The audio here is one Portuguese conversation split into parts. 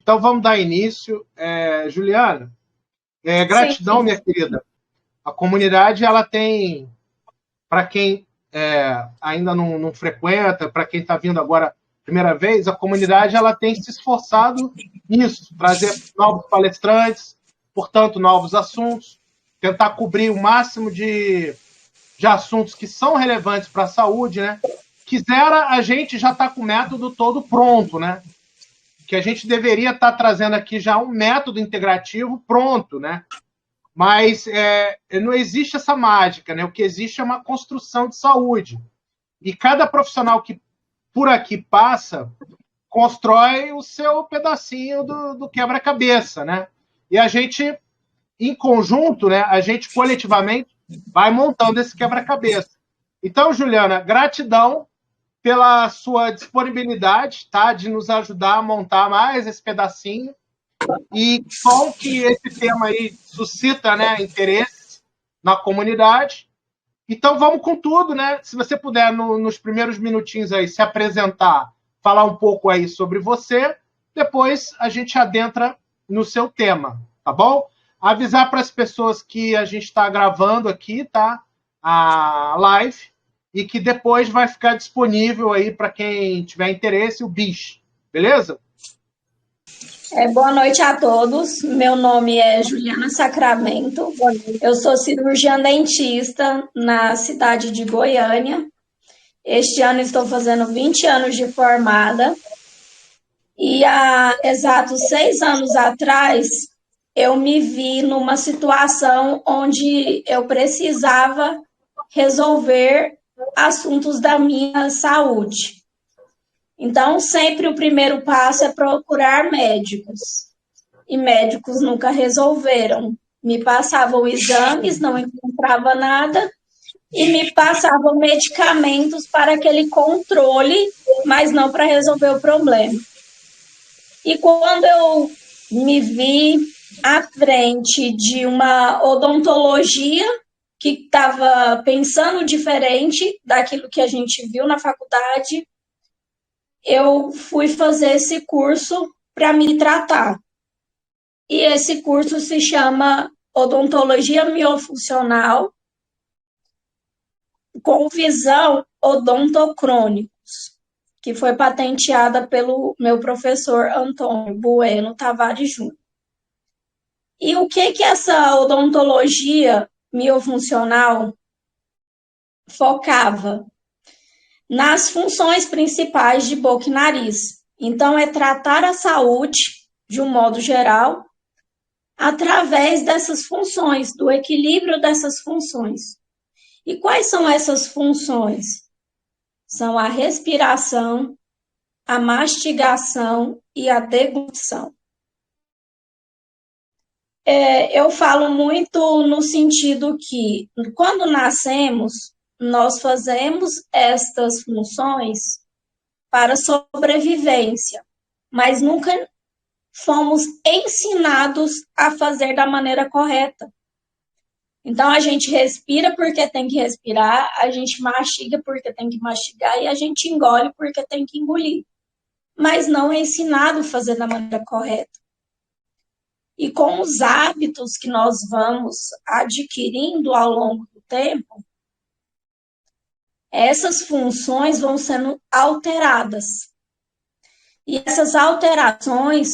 Então, vamos dar início. Juliana, gratidão, sim, minha querida. A comunidade, ela tem, para quem ainda não frequenta, para quem está vindo agora primeira vez, a comunidade ela tem se esforçado nisso, trazer novos palestrantes, portanto, novos assuntos, tentar cobrir o máximo de assuntos que são relevantes para a saúde, né? Quisera, a gente já está com o método todo pronto, né? Que a gente deveria estar trazendo aqui já um método integrativo pronto, né? Mas não existe essa mágica, né? O que existe é uma construção de saúde. E cada profissional que por aqui passa constrói o seu pedacinho do quebra-cabeça, né? E a gente, em conjunto, né? A gente coletivamente vai montando esse quebra-cabeça. Então, Juliana, gratidão pela sua disponibilidade, tá? De nos ajudar a montar mais esse pedacinho. E bom que esse tema aí suscita, né, interesse na comunidade. Então, vamos com tudo, né? Se você puder, nos primeiros minutinhos aí, se apresentar, falar um pouco aí sobre você, depois a gente adentra no seu tema, tá bom? Avisar para as pessoas que a gente está gravando aqui, tá? A live, e que depois vai ficar disponível aí para quem tiver interesse, o BIS, beleza? Boa noite a todos. Meu nome é Juliana Sacramento. Eu sou cirurgiã dentista na cidade de Goiânia. Este ano estou fazendo 20 anos de formada. E há exatos 6 anos atrás, eu me vi numa situação onde eu precisava resolver assuntos da minha saúde. Então, sempre o primeiro passo é procurar médicos. E médicos nunca resolveram. Me passavam exames, não encontrava nada, e me passavam medicamentos para aquele controle, mas não para resolver o problema. E quando eu me vi à frente de uma odontologia que estava pensando diferente daquilo que a gente viu na faculdade, eu fui fazer esse curso para me tratar. E esse curso se chama Odontologia Miofuncional com visão odontocrônicos, que foi patenteada pelo meu professor Antônio Bueno Tavares Júnior. E o que essa odontologia miofuncional focava? Nas funções principais de boca e nariz. Então, é tratar a saúde, de um modo geral, através dessas funções, do equilíbrio dessas funções. E quais são essas funções? São a respiração, a mastigação e a deglutição. Eu falo muito no sentido que, quando nascemos, nós fazemos estas funções para sobrevivência, mas nunca fomos ensinados a fazer da maneira correta. Então, a gente respira porque tem que respirar, a gente mastiga porque tem que mastigar e a gente engole porque tem que engolir. Mas não é ensinado a fazer da maneira correta. E com os hábitos que nós vamos adquirindo ao longo do tempo, essas funções vão sendo alteradas. E essas alterações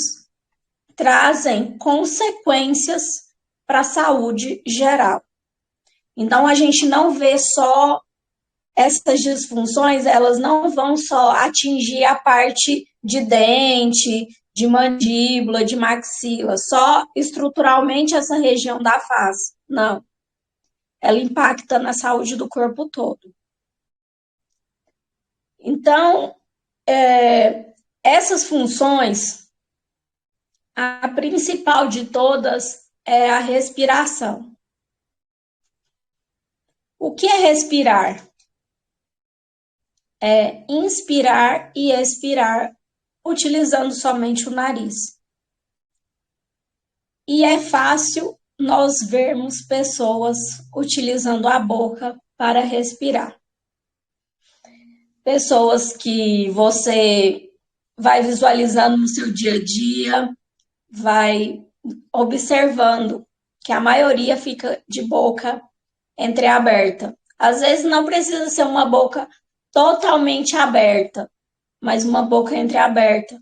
trazem consequências para a saúde geral. Então, a gente não vê só essas disfunções, elas não vão só atingir a parte de dente, de mandíbula, de maxila, só estruturalmente essa região da face. Não. Ela impacta na saúde do corpo todo. Então, essas funções, a principal de todas é a respiração. O que é respirar? É inspirar e expirar utilizando somente o nariz. E é fácil nós vermos pessoas utilizando a boca para respirar. Pessoas que você vai visualizando no seu dia a dia, vai observando que a maioria fica de boca entreaberta. Às vezes não precisa ser uma boca totalmente aberta, mas uma boca entreaberta.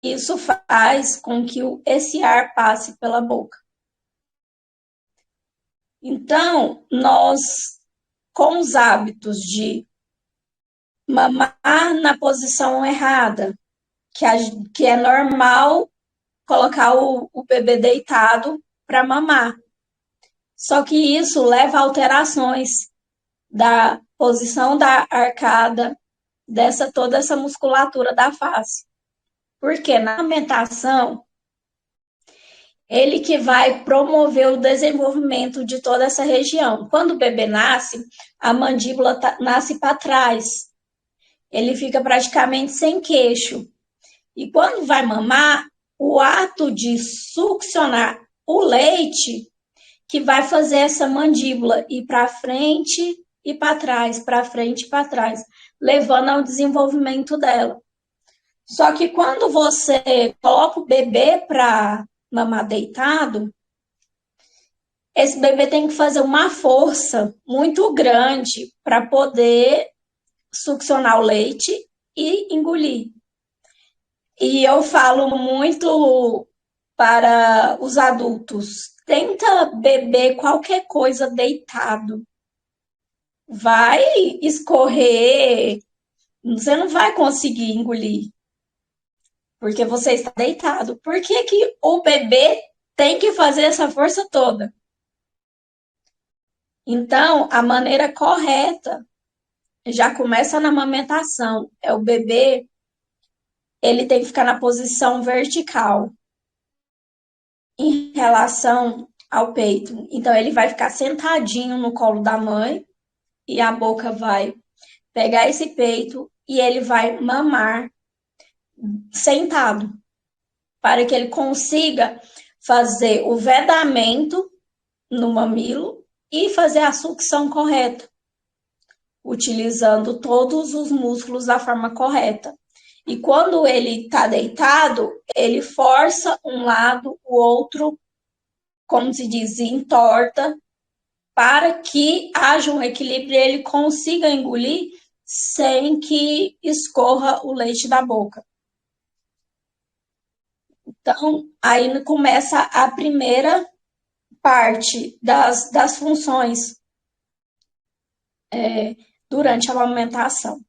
Isso faz com que esse ar passe pela boca. Então, nós, com os hábitos de mamar na posição errada, que é normal colocar o bebê deitado para mamar. Só que isso leva a alterações da posição da arcada, toda essa musculatura da face. Porque na amamentação, ele que vai promover o desenvolvimento de toda essa região. Quando o bebê nasce, a mandíbula nasce para trás. Ele fica praticamente sem queixo. E quando vai mamar, o ato de succionar o leite que vai fazer essa mandíbula ir para frente e para trás, para frente e para trás, levando ao desenvolvimento dela. Só que quando você coloca o bebê para mamar deitado, esse bebê tem que fazer uma força muito grande para poder succionar o leite e engolir. E eu falo muito para os adultos, tenta beber qualquer coisa deitado. Vai escorrer, você não vai conseguir engolir, porque você está deitado. Por que que o bebê tem que fazer essa força toda? Então, a maneira correta já começa na amamentação. É o bebê, ele tem que ficar na posição vertical em relação ao peito. Então, ele vai ficar sentadinho no colo da mãe e a boca vai pegar esse peito e ele vai mamar sentado, para que ele consiga fazer o vedamento no mamilo e fazer a sucção correta, utilizando todos os músculos da forma correta. E quando ele está deitado, ele força um lado, o outro, como se diz, entorta, para que haja um equilíbrio e ele consiga engolir sem que escorra o leite da boca. Então, aí começa a primeira parte das funções durante a amamentação.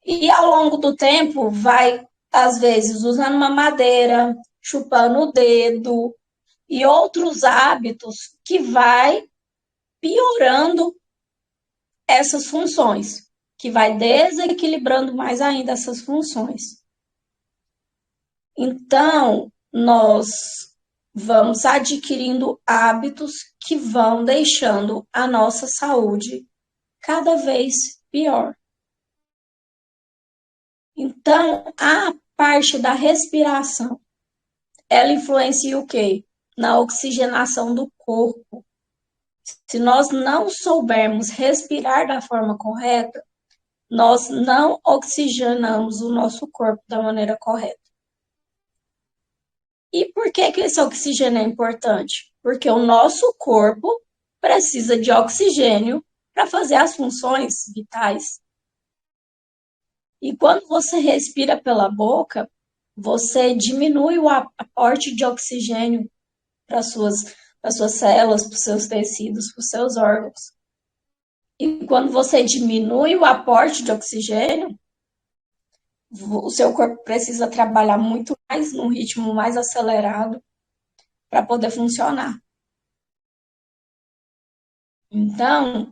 E ao longo do tempo, vai, às vezes, usando uma madeira, chupando o dedo e outros hábitos que vai piorando essas funções, que vai desequilibrando mais ainda essas funções. Então, nós vamos adquirindo hábitos que vão deixando a nossa saúde cada vez pior. Então, a parte da respiração, ela influencia o quê? Na oxigenação do corpo. Se nós não soubermos respirar da forma correta, nós não oxigenamos o nosso corpo da maneira correta. E por que esse oxigênio é importante? Porque o nosso corpo precisa de oxigênio para fazer as funções vitais. E quando você respira pela boca, você diminui o aporte de oxigênio para as suas células, para os seus tecidos, para os seus órgãos. E quando você diminui o aporte de oxigênio, o seu corpo precisa trabalhar muito mais, num ritmo mais acelerado, para poder funcionar. Então,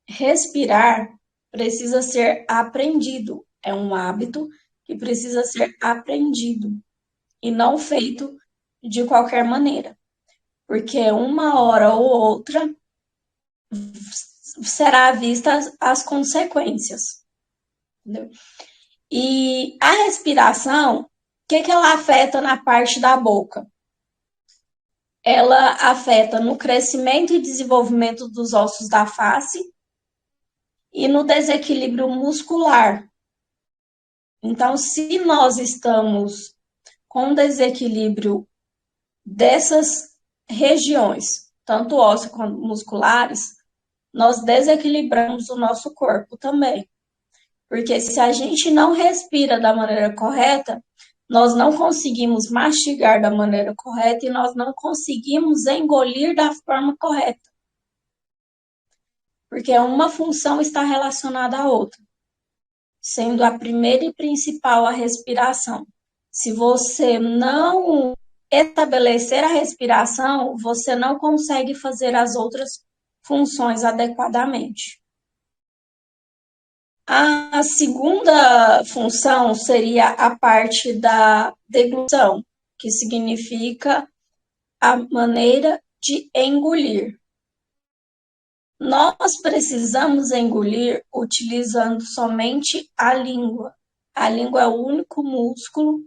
respirar precisa ser aprendido. É um hábito que precisa ser aprendido e não feito de qualquer maneira. Porque uma hora ou outra será vista as consequências. Entendeu? E a respiração, o que ela afeta na parte da boca? Ela afeta no crescimento e desenvolvimento dos ossos da face e no desequilíbrio muscular. Então, se nós estamos com desequilíbrio dessas regiões, tanto ósseas quanto musculares, nós desequilibramos o nosso corpo também. Porque se a gente não respira da maneira correta, nós não conseguimos mastigar da maneira correta e nós não conseguimos engolir da forma correta. Porque uma função está relacionada à outra, sendo a primeira e principal a respiração. Se você não estabelecer a respiração, você não consegue fazer as outras funções adequadamente. A segunda função seria a parte da deglução, que significa a maneira de engolir. Nós precisamos engolir utilizando somente a língua. A língua é o único músculo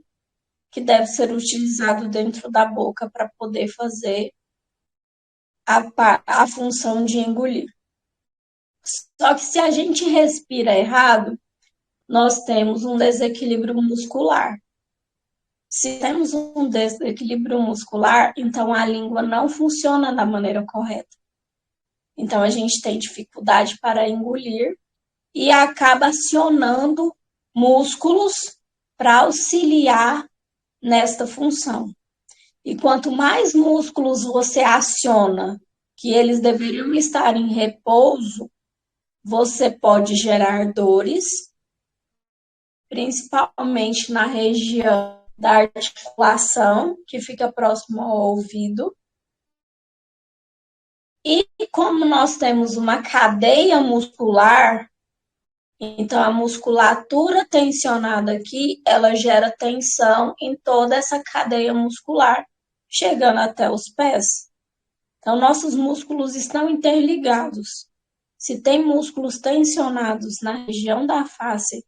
que deve ser utilizado dentro da boca para poder fazer a função de engolir. Só que se a gente respira errado, nós temos um desequilíbrio muscular. Se temos um desequilíbrio muscular, então a língua não funciona da maneira correta. Então a gente tem dificuldade para engolir e acaba acionando músculos para auxiliar nesta função. E quanto mais músculos você aciona, que eles deveriam estar em repouso, você pode gerar dores, principalmente na região da articulação, que fica próximo ao ouvido. E como nós temos uma cadeia muscular, então a musculatura tensionada aqui, ela gera tensão em toda essa cadeia muscular, chegando até os pés. Então, nossos músculos estão interligados. Se tem músculos tensionados na região da face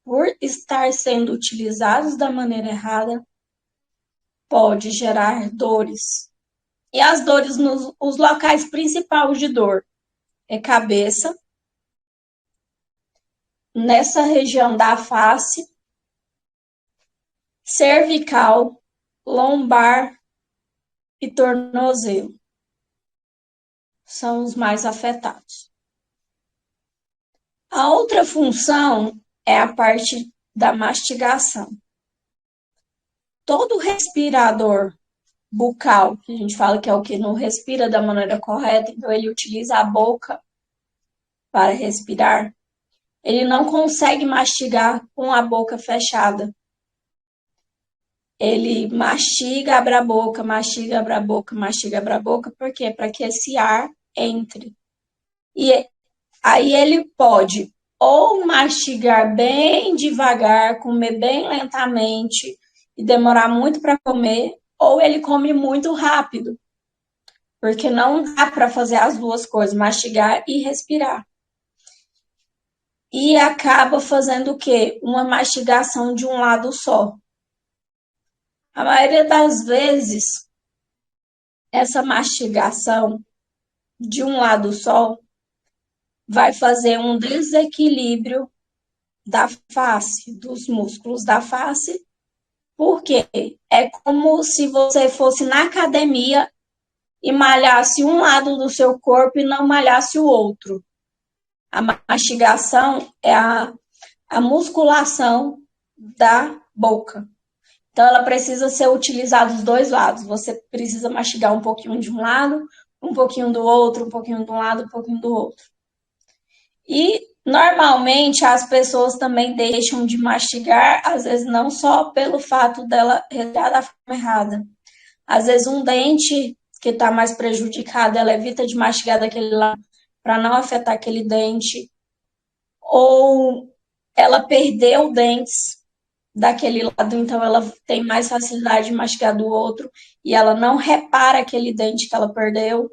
por estar sendo utilizados da maneira errada, pode gerar dores. E as dores, os locais principais de dor é cabeça, nessa região da face, cervical, lombar e tornozelo. São os mais afetados. A outra função é a parte da mastigação. Todo respirador bucal, que a gente fala que é o que não respira da maneira correta, então ele utiliza a boca para respirar, ele não consegue mastigar com a boca fechada. Ele mastiga, abre a boca, mastiga, abre a boca, mastiga, abre a boca, por quê? Para que esse ar entre. E aí ele pode ou mastigar bem devagar, comer bem lentamente e demorar muito para comer, ou ele come muito rápido, porque não dá para fazer as duas coisas, mastigar e respirar. E acaba fazendo o quê? Uma mastigação de um lado só. A maioria das vezes, essa mastigação de um lado só vai fazer um desequilíbrio da face, dos músculos da face, porque é como se você fosse na academia e malhasse um lado do seu corpo e não malhasse o outro. A mastigação é a musculação da boca. Então, ela precisa ser utilizada dos dois lados. Você precisa mastigar um pouquinho de um lado, um pouquinho do outro, um pouquinho de um lado, um pouquinho do outro. E, normalmente, as pessoas também deixam de mastigar, às vezes não só pelo fato dela respirar da forma errada. Às vezes, um dente que está mais prejudicado, ela evita de mastigar daquele lado para não afetar aquele dente. Ou ela perdeu dentes daquele lado, então ela tem mais facilidade de mastigar do outro e ela não repara aquele dente que ela perdeu.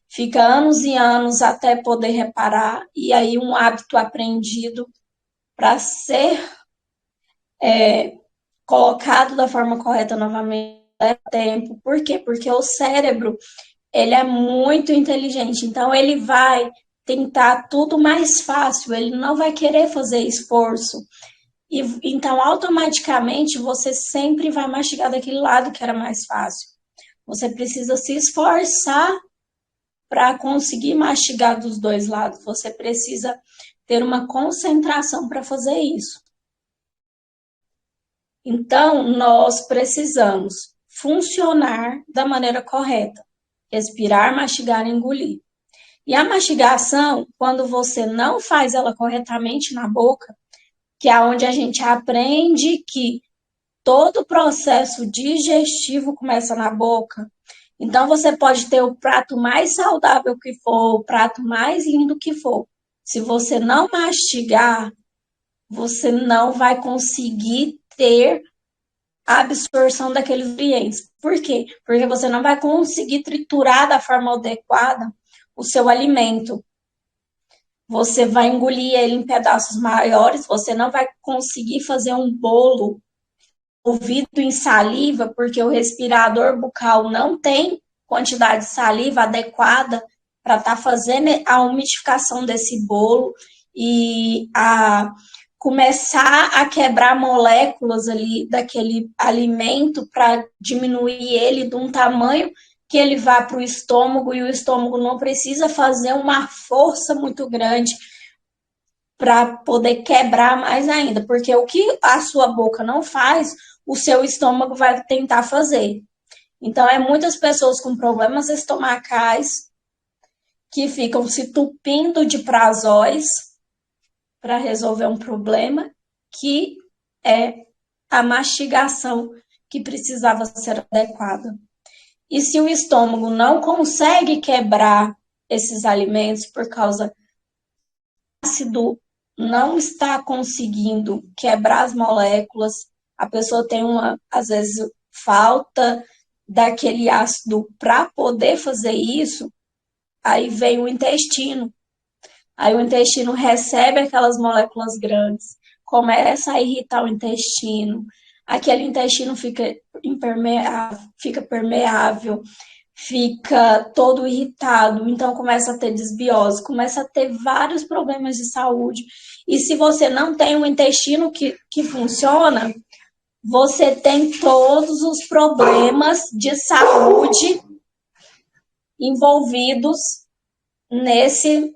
Fica anos e anos até poder reparar, e aí um hábito aprendido para ser colocado da forma correta novamente leva tempo. Por quê? Porque o cérebro, ele é muito inteligente, então ele vai tentar tudo mais fácil, ele não vai querer fazer esforço. E então, automaticamente, você sempre vai mastigar daquele lado que era mais fácil. Você precisa se esforçar para conseguir mastigar dos dois lados. Você precisa ter uma concentração para fazer isso. Então, nós precisamos funcionar da maneira correta. Respirar, mastigar e engolir. E a mastigação, quando você não faz ela corretamente na boca, que é onde a gente aprende que todo o processo digestivo começa na boca. Então, você pode ter o prato mais saudável que for, o prato mais lindo que for. Se você não mastigar, você não vai conseguir ter a absorção daqueles nutrientes. Por quê? Porque você não vai conseguir triturar da forma adequada o seu alimento. Você vai engolir ele em pedaços maiores, você não vai conseguir fazer um bolo ouvido em saliva, porque o respirador bucal não tem quantidade de saliva adequada para estar fazendo a umidificação desse bolo e a começar a quebrar moléculas ali daquele alimento para diminuir ele de um tamanho que ele vá para o estômago e o estômago não precisa fazer uma força muito grande para poder quebrar mais ainda, porque o que a sua boca não faz, o seu estômago vai tentar fazer. Então, muitas pessoas com problemas estomacais que ficam se tupindo de prazóis para resolver um problema, que é a mastigação que precisava ser adequada. E se o estômago não consegue quebrar esses alimentos por causa do ácido, não está conseguindo quebrar as moléculas, a pessoa tem às vezes, falta daquele ácido para poder fazer isso, aí vem o intestino. Aí o intestino recebe aquelas moléculas grandes, começa a irritar o intestino, aquele intestino fica permeável, fica todo irritado, então começa a ter desbiose, começa a ter vários problemas de saúde. E se você não tem um intestino que funciona, você tem todos os problemas de saúde envolvidos nesse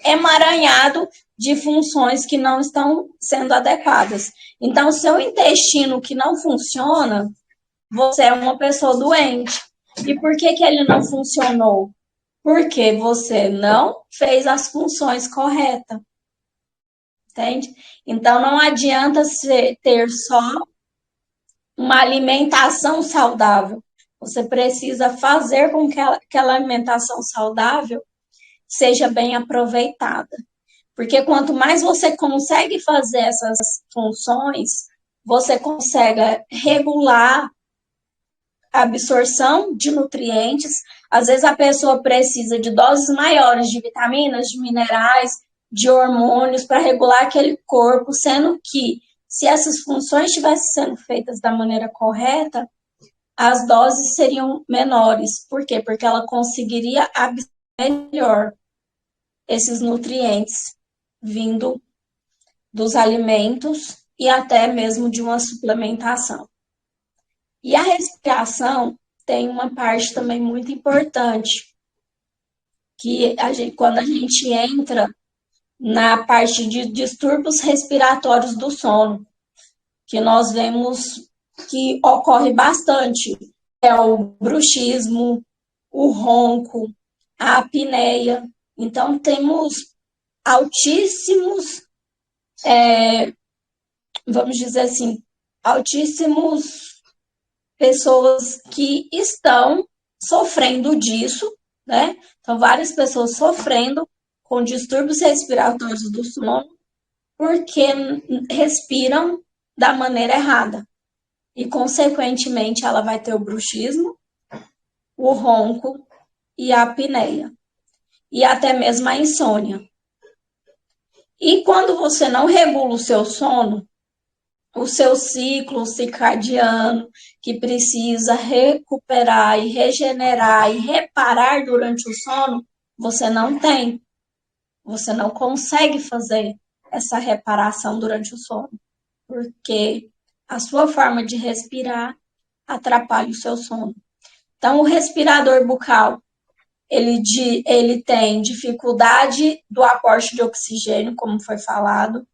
emaranhado de funções que não estão sendo adequadas. Então, seu intestino que não funciona, você é uma pessoa doente. E por que ele não funcionou? Porque você não fez as funções corretas. Entende? Então, não adianta ter só uma alimentação saudável. Você precisa fazer com que aquela alimentação saudável seja bem aproveitada. Porque quanto mais você consegue fazer essas funções, você consegue regular a absorção de nutrientes. Às vezes a pessoa precisa de doses maiores de vitaminas, de minerais, de hormônios para regular aquele corpo, sendo que se essas funções estivessem sendo feitas da maneira correta, as doses seriam menores. Por quê? Porque ela conseguiria absorver melhor esses nutrientes vindo dos alimentos e até mesmo de uma suplementação. E a respiração tem uma parte também muito importante, que quando a gente entra na parte de distúrbios respiratórios do sono, que nós vemos que ocorre bastante, é o bruxismo, o ronco, a apneia. Então, temos altíssimos, vamos dizer assim, altíssimos pessoas que estão sofrendo disso, né? Então, várias pessoas sofrendo com distúrbios respiratórios do sono porque respiram da maneira errada. E, consequentemente, ela vai ter o bruxismo, o ronco e a apneia. E até mesmo a insônia. E quando você não regula o seu sono, o seu ciclo circadiano, que precisa recuperar e regenerar e reparar durante o sono, você não tem. Você não consegue fazer essa reparação durante o sono. porque a sua forma de respirar atrapalha o seu sono. Então, o respirador bucal, ele tem dificuldade do aporte de oxigênio, como foi falado,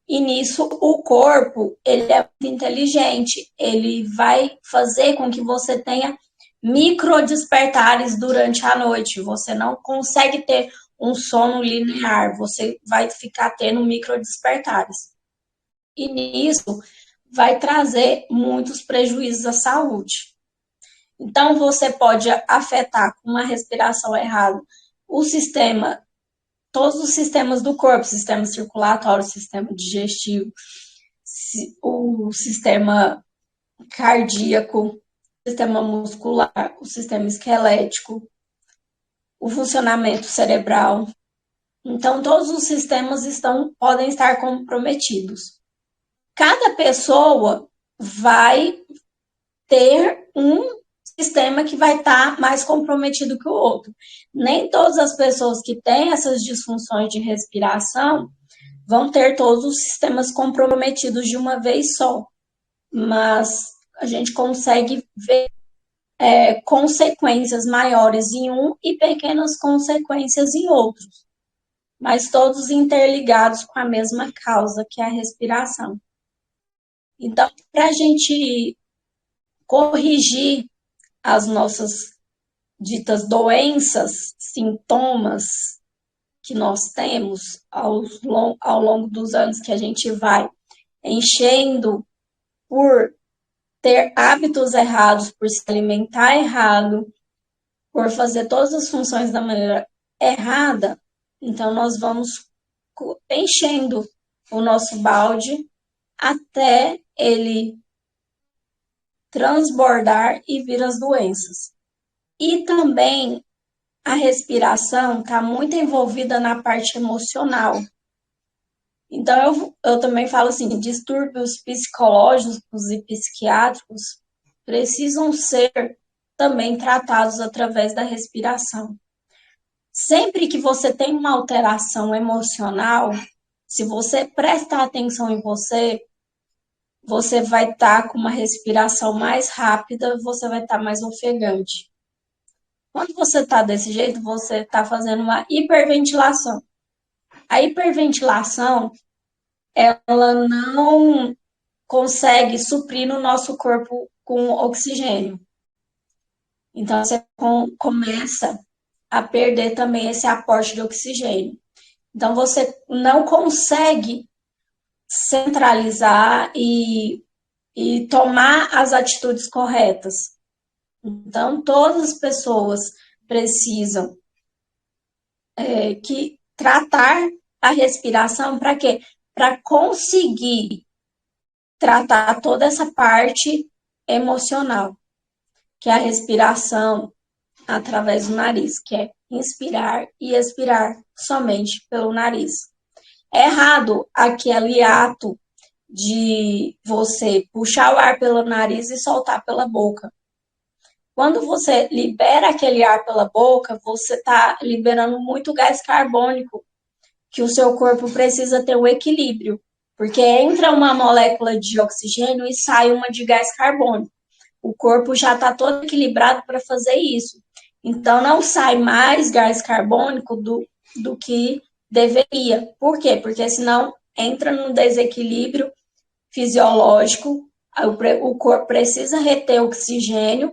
e nisso o corpo, ele é muito inteligente, ele vai fazer com que você tenha microdespertares durante a noite, você não consegue ter um sono linear, você vai ficar tendo microdespertares. E nisso vai trazer muitos prejuízos à saúde. Então, você pode afetar com uma respiração errada o sistema, todos os sistemas do corpo, sistema circulatório, sistema digestivo, o sistema cardíaco, o sistema muscular, o sistema esquelético, o funcionamento cerebral. Então, todos os sistemas podem estar comprometidos. Cada pessoa vai ter um sistema que vai estar mais comprometido que o outro. Nem todas as pessoas que têm essas disfunções de respiração vão ter todos os sistemas comprometidos de uma vez só, mas a gente consegue ver consequências maiores em um e pequenas consequências em outros, mas todos interligados com a mesma causa, que é a respiração. Então, para a gente corrigir as nossas ditas doenças, sintomas que nós temos ao longo dos anos, que a gente vai enchendo por ter hábitos errados, por se alimentar errado, por fazer todas as funções da maneira errada, então nós vamos enchendo o nosso balde até ele transbordar e vir as doenças. E também a respiração está muito envolvida na parte emocional. Então, eu também falo assim, distúrbios psicológicos e psiquiátricos precisam ser também tratados através da respiração. Sempre que você tem uma alteração emocional, se você prestar atenção em você, você vai estar com uma respiração mais rápida, você vai estar mais ofegante. Quando você está desse jeito, você está fazendo uma hiperventilação. A hiperventilação, ela não consegue suprir no nosso corpo com oxigênio. Então, você começa a perder também esse aporte de oxigênio. Então, você não consegue centralizar e tomar as atitudes corretas. Então, todas as pessoas precisam que tratar a respiração para quê? Para conseguir tratar toda essa parte emocional, que é a respiração através do nariz, que é inspirar e expirar somente pelo nariz. É errado aquele ato de você puxar o ar pelo nariz e soltar pela boca. Quando você libera aquele ar pela boca, você está liberando muito gás carbônico, que o seu corpo precisa ter um equilíbrio, porque entra uma molécula de oxigênio e sai uma de gás carbônico. O corpo já está todo equilibrado para fazer isso. Então, não sai mais gás carbônico do que deveria. Por quê? Porque senão entra num desequilíbrio fisiológico, o corpo precisa reter oxigênio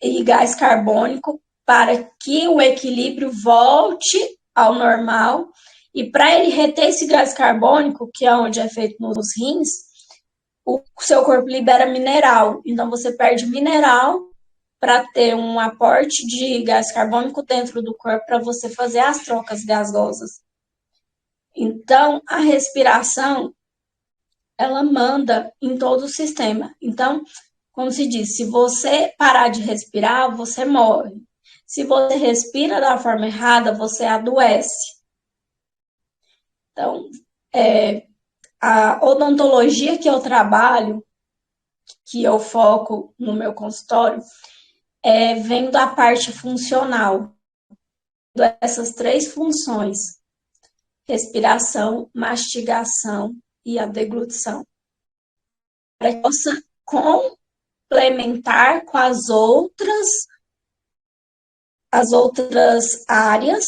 e gás carbônico para que o equilíbrio volte ao normal. E para ele reter esse gás carbônico, que é onde é feito nos rins, o seu corpo libera mineral. Então, você perde mineral para ter um aporte de gás carbônico dentro do corpo para você fazer as trocas gasosas. Então, a respiração, ela manda em todo o sistema. Então, como se diz, se você parar de respirar, você morre. Se você respira da forma errada, você adoece. Então, a odontologia que eu trabalho, que eu foco no meu consultório, vem da parte funcional, dessas 3 funções: respiração, mastigação e a deglutição. para que possa complementar com as outras áreas,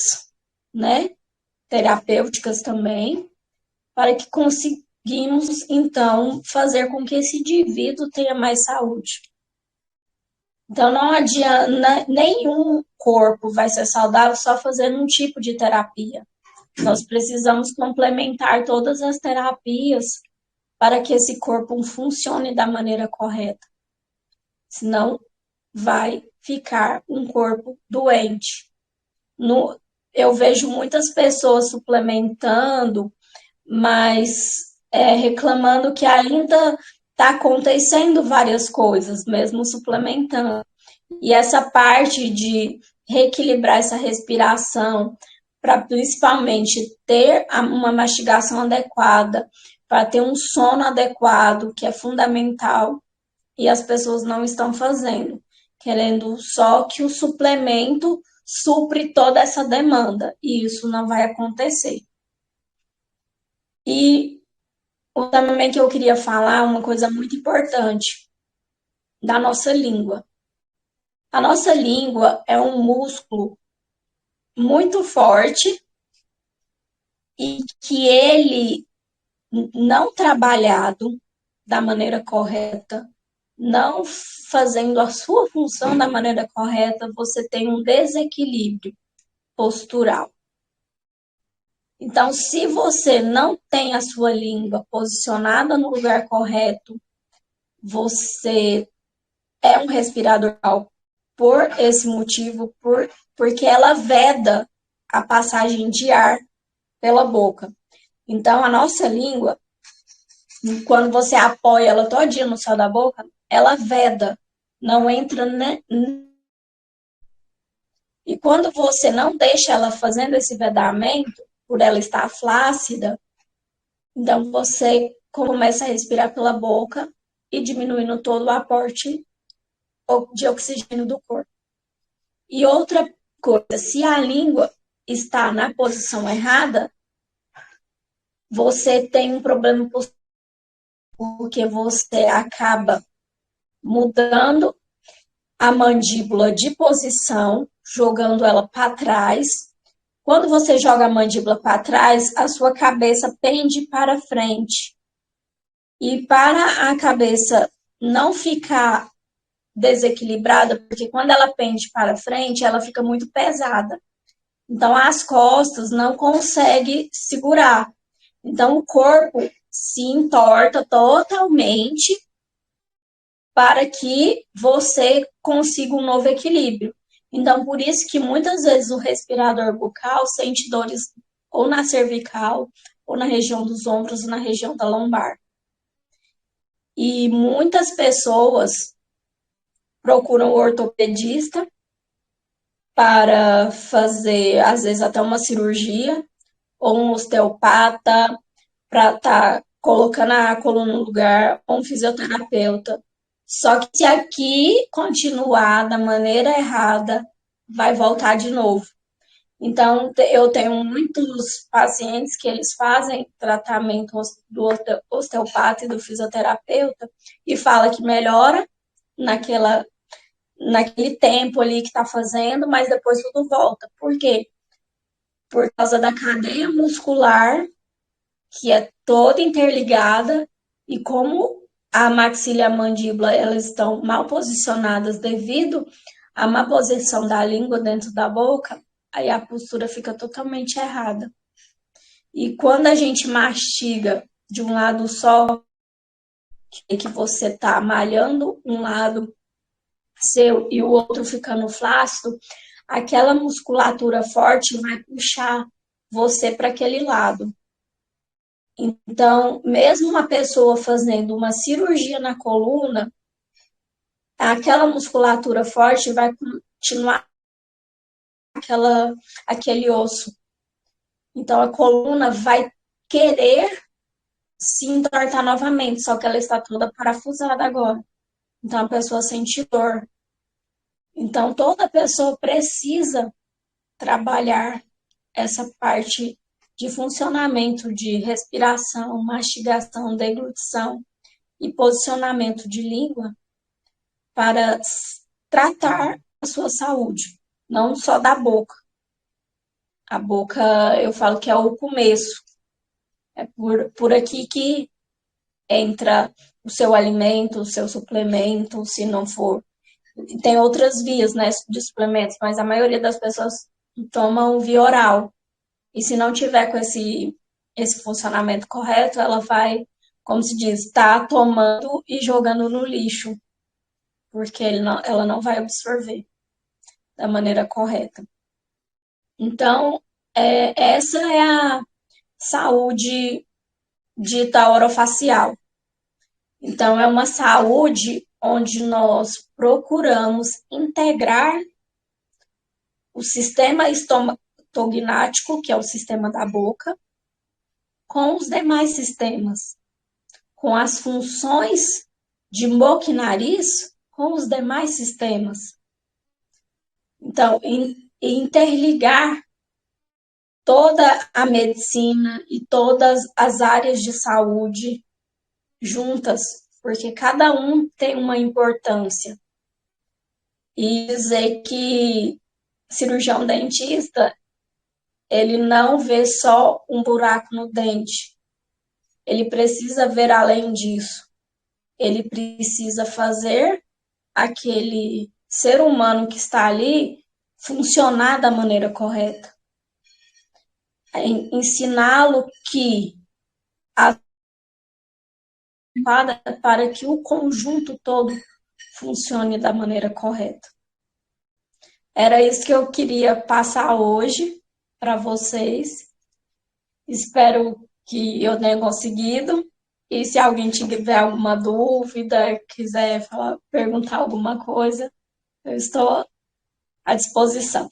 né, terapêuticas também, para que conseguimos, então, fazer com que esse indivíduo tenha mais saúde. Então, não adianta, nenhum corpo vai ser saudável só fazendo um tipo de terapia. Nós precisamos complementar todas as terapias para que esse corpo funcione da maneira correta. Senão, vai ficar um corpo doente. Eu vejo muitas pessoas suplementando, mas reclamando que ainda está acontecendo várias coisas, mesmo suplementando. E essa parte de reequilibrar essa respiração, para principalmente ter uma mastigação adequada, para ter um sono adequado, que é fundamental, e as pessoas não estão fazendo, querendo só que o suplemento supre toda essa demanda, e isso não vai acontecer. E também que eu queria falar uma coisa muito importante da nossa língua. A nossa língua é um músculo muito forte e que ele, não trabalhado da maneira correta, não fazendo a sua função da maneira correta, você tem um desequilíbrio postural. Então, se você não tem a sua língua posicionada no lugar correto, você é um respirador por esse motivo, porque ela veda a passagem de ar pela boca. Então, a nossa língua, quando você apoia ela todinha no céu da boca, ela veda, não entra, né? E quando você não deixa ela fazendo esse vedamento, por ela estar flácida, então você começa a respirar pela boca e diminuindo todo o aporte de oxigênio do corpo. E outra coisa, se a língua está na posição errada, você tem um problema porque você acaba mudando a mandíbula de posição, jogando ela para trás. Quando você joga a mandíbula para trás, a sua cabeça pende para frente. E para a cabeça não ficar desequilibrada, porque quando ela pende para frente, ela fica muito pesada. Então, as costas não conseguem segurar. Então, o corpo se entorta totalmente para que você consiga um novo equilíbrio. Então, por isso que muitas vezes o respirador bucal sente dores ou na cervical, ou na região dos ombros, ou na região da lombar. E muitas pessoas procuram o ortopedista para fazer, às vezes, até uma cirurgia, ou um osteopata para estar colocando a coluna no lugar, ou um fisioterapeuta. Só que se aqui continuar da maneira errada, vai voltar de novo. Então, eu tenho muitos pacientes que eles fazem tratamento do osteopata e do fisioterapeuta e fala que melhora naquele tempo ali que está fazendo, mas depois tudo volta. Por quê? Por causa da cadeia muscular, que é toda interligada, e como a maxila e a mandíbula elas estão mal posicionadas devido à má posição da língua dentro da boca, aí a postura fica totalmente errada. E quando a gente mastiga de um lado só, que você está malhando um lado seu e o outro ficando flácido, aquela musculatura forte vai puxar você para aquele lado. Então, mesmo uma pessoa fazendo uma cirurgia na coluna, aquela musculatura forte vai continuar aquele osso. Então, a coluna vai querer se entortar novamente, só que ela está toda parafusada agora. Então, a pessoa sente dor. Então, toda pessoa precisa trabalhar essa parte de funcionamento de respiração, mastigação, deglutição. e posicionamento de língua para tratar a sua saúde, não só da boca. A boca, eu falo que é o começo. É por aqui que entra o seu alimento, o seu suplemento, se não for. Tem outras vias, né, de suplementos, mas a maioria das pessoas tomam via oral. E se não tiver com esse funcionamento correto, ela vai, como se diz, tá tomando e jogando no lixo, porque ela não vai absorver da maneira correta. Então, essa é a saúde dita orofacial. Então, é uma saúde onde nós procuramos integrar o sistema estomatognático, que é o sistema da boca, com os demais sistemas, com as funções de boca e nariz, com os demais sistemas. Então, interligar toda a medicina e todas as áreas de saúde juntas, porque cada um tem uma importância. E dizer que cirurgião dentista, ele não vê só um buraco no dente. Ele precisa ver além disso. Ele precisa fazer aquele ser humano que está ali funcionar da maneira correta. Ensiná-lo que para que o conjunto todo funcione da maneira correta. Era isso que eu queria passar hoje para vocês. Espero que eu tenha conseguido. E se alguém tiver alguma dúvida, quiser perguntar alguma coisa, eu estou à disposição.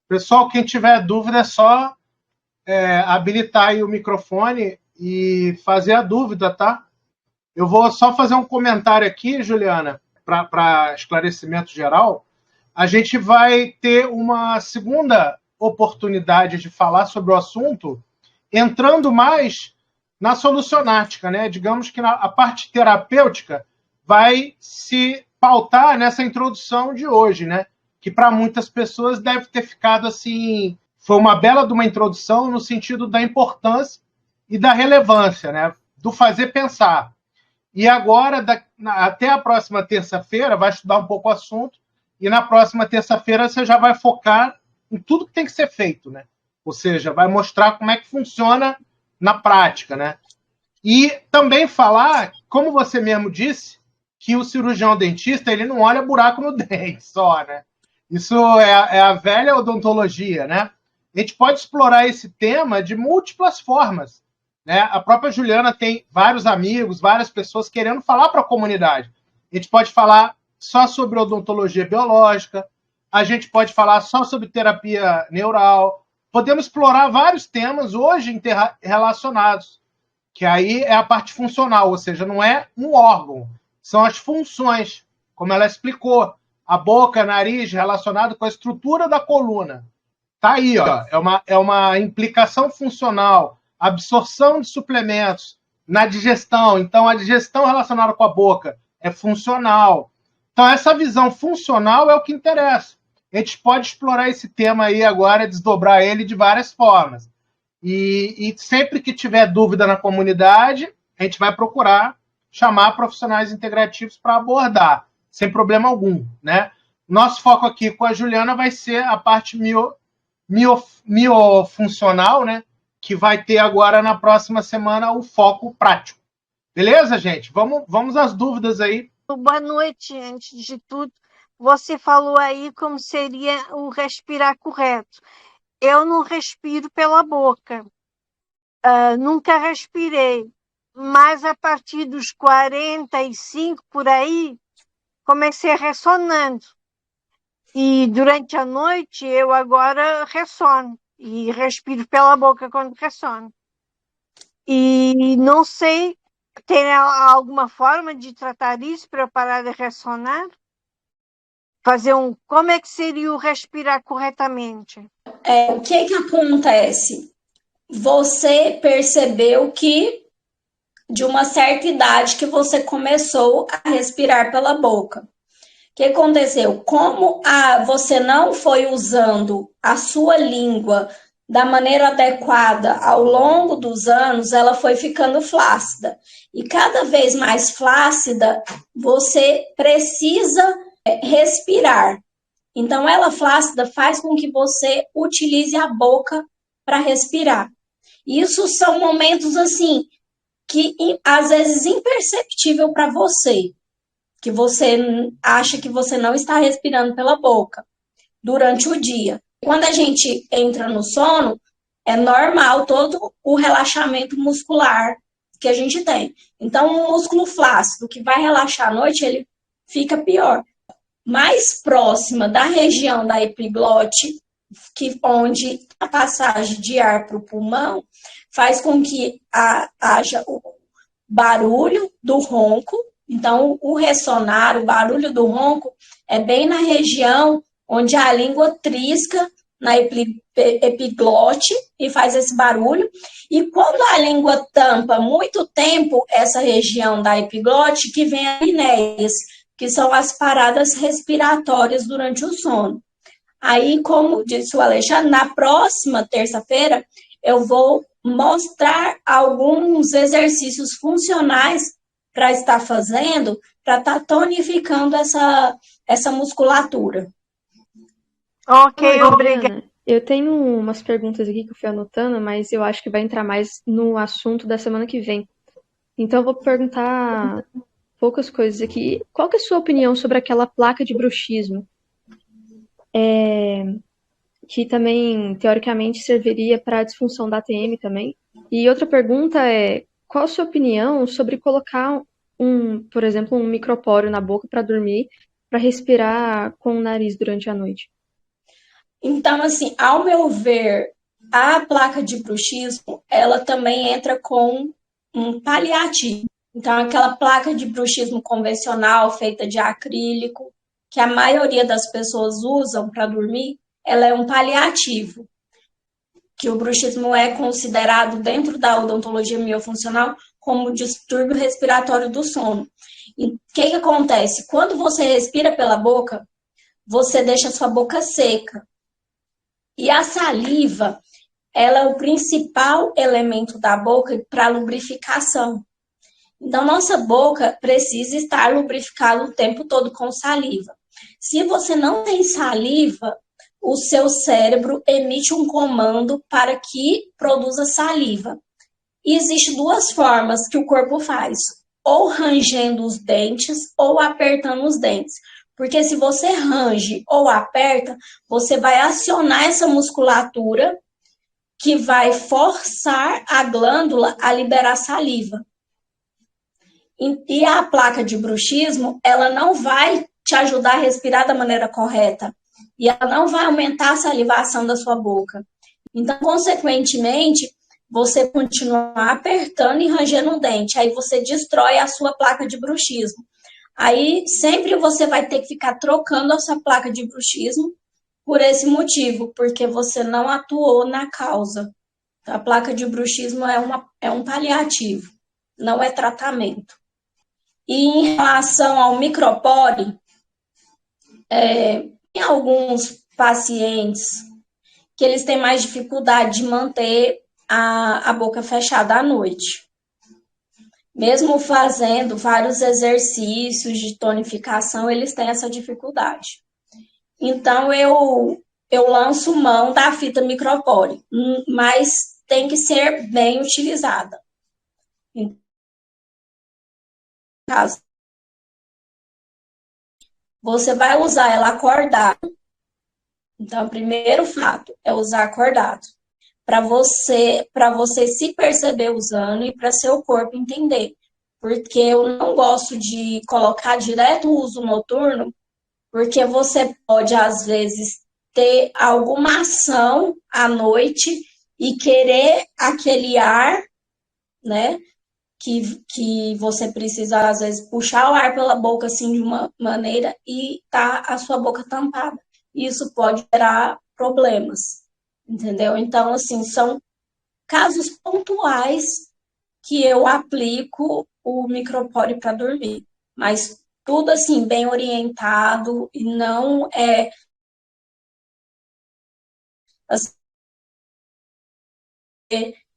Pessoal, quem tiver dúvida é só habilitar aí o microfone e fazer a dúvida, tá? Eu vou só fazer um comentário aqui, Juliana, para esclarecimento geral. A gente vai ter uma segunda oportunidade de falar sobre o assunto, entrando mais na solucionática, né? Digamos que a parte terapêutica vai se pautar nessa introdução de hoje, né? Que para muitas pessoas deve ter ficado assim, foi uma bela de uma introdução no sentido da importância e da relevância, né? Do fazer pensar. E agora, até a próxima terça-feira, vai estudar um pouco o assunto, e na próxima terça-feira você já vai focar em tudo que tem que ser feito, né? Ou seja, vai mostrar como é que funciona na prática, né? E também falar, como você mesmo disse, que o cirurgião dentista ele não olha buraco no dente só, né? Isso é a velha odontologia, né? A gente pode explorar esse tema de múltiplas formas, né? A própria Juliana tem vários amigos, várias pessoas querendo falar para a comunidade. A gente pode falar só sobre odontologia biológica, a gente pode falar só sobre terapia neural, podemos explorar vários temas hoje relacionados, que aí é a parte funcional, ou seja, não é um órgão, são as funções, como ela explicou, a boca, nariz, relacionado com a estrutura da coluna. Tá aí, ó, é uma implicação funcional, absorção de suplementos na digestão. Então, a digestão relacionada com a boca é funcional. Então, essa visão funcional é o que interessa. A gente pode explorar esse tema aí agora, desdobrar ele de várias formas. E sempre que tiver dúvida na comunidade, a gente vai procurar chamar profissionais integrativos para abordar, sem problema algum, né? Nosso foco aqui com a Juliana vai ser a parte miofuncional, né? Que vai ter agora na próxima semana o foco prático. Beleza, gente? Vamos às dúvidas aí. Boa noite, antes de tudo. Você falou aí como seria o respirar correto. Eu não respiro pela boca. Nunca respirei. Mas a partir dos 45 por aí, comecei ressonando. E durante a noite eu agora ressono. E respiro pela boca quando ressono. E não sei, tem alguma forma de tratar isso para eu parar de ressonar? Como é que seria o respirar corretamente? O que acontece? Você percebeu que de uma certa idade que você começou a respirar pela boca. O que aconteceu? Como você não foi usando a sua língua da maneira adequada ao longo dos anos, ela foi ficando flácida. E cada vez mais flácida, você precisa respirar. Então, ela flácida faz com que você utilize a boca para respirar. Isso são momentos assim que às vezes imperceptível para você, que você acha que você não está respirando pela boca durante o dia. Quando a gente entra no sono, é normal todo o relaxamento muscular que a gente tem. Então, o músculo flácido que vai relaxar à noite, ele fica pior. Mais próxima da região da epiglote, onde a passagem de ar para o pulmão faz com que haja o barulho do ronco. Então, o ressonar, o barulho do ronco, é bem na região onde a língua trisca na epiglote e faz esse barulho. E quando a língua tampa muito tempo essa região da epiglote, que vem as apneias, que são as paradas respiratórias durante o sono. Aí, como disse o Alexandre, na próxima terça-feira eu vou mostrar alguns exercícios funcionais para estar fazendo, para estar tonificando essa musculatura. Ok, obrigada. Eu tenho umas perguntas aqui que eu fui anotando, mas eu acho que vai entrar mais no assunto da semana que vem. Então eu vou perguntar poucas coisas aqui. Qual que é a sua opinião sobre aquela placa de bruxismo? Que também, teoricamente, serviria para a disfunção da ATM também. E outra pergunta é, qual a sua opinião sobre colocar por exemplo, um micropóreo na boca para dormir, para respirar com o nariz durante a noite? Então, assim, ao meu ver, a placa de bruxismo, ela também entra com um paliativo. Então, aquela placa de bruxismo convencional, feita de acrílico, que a maioria das pessoas usam para dormir, ela é um paliativo, que o bruxismo é considerado, dentro da odontologia miofuncional, como distúrbio respiratório do sono. E o que acontece? Quando você respira pela boca, você deixa a sua boca seca. E a saliva, ela é o principal elemento da boca para lubrificação. Então, nossa boca precisa estar lubrificada o tempo todo com saliva. Se você não tem saliva, o seu cérebro emite um comando para que produza saliva. E existem duas formas que o corpo faz: ou rangendo os dentes ou apertando os dentes. Porque se você range ou aperta, você vai acionar essa musculatura que vai forçar a glândula a liberar saliva. E a placa de bruxismo, ela não vai te ajudar a respirar da maneira correta. E ela não vai aumentar a salivação da sua boca. Então, consequentemente, você continua apertando e rangendo o dente. Aí você destrói a sua placa de bruxismo. Aí sempre você vai ter que ficar trocando a sua placa de bruxismo por esse motivo, porque você não atuou na causa. A placa de bruxismo é um paliativo, não é tratamento. E em relação ao micropore, tem alguns pacientes que eles têm mais dificuldade de manter a boca fechada à noite. Mesmo fazendo vários exercícios de tonificação, eles têm essa dificuldade. Então, eu lanço mão da fita micropore, mas tem que ser bem utilizada. Caso você vai usar ela acordado. Então, o primeiro fato é usar acordado. Para você se perceber usando e para seu corpo entender. Porque eu não gosto de colocar direto o uso noturno, porque você pode, às vezes, ter alguma ação à noite e querer aquele ar, né? Que você precisa, às vezes, puxar o ar pela boca, assim, de uma maneira e tá a sua boca tampada. Isso pode gerar problemas, entendeu? Então, assim, são casos pontuais que eu aplico o micropore para dormir. Mas tudo assim, bem orientado e não assim,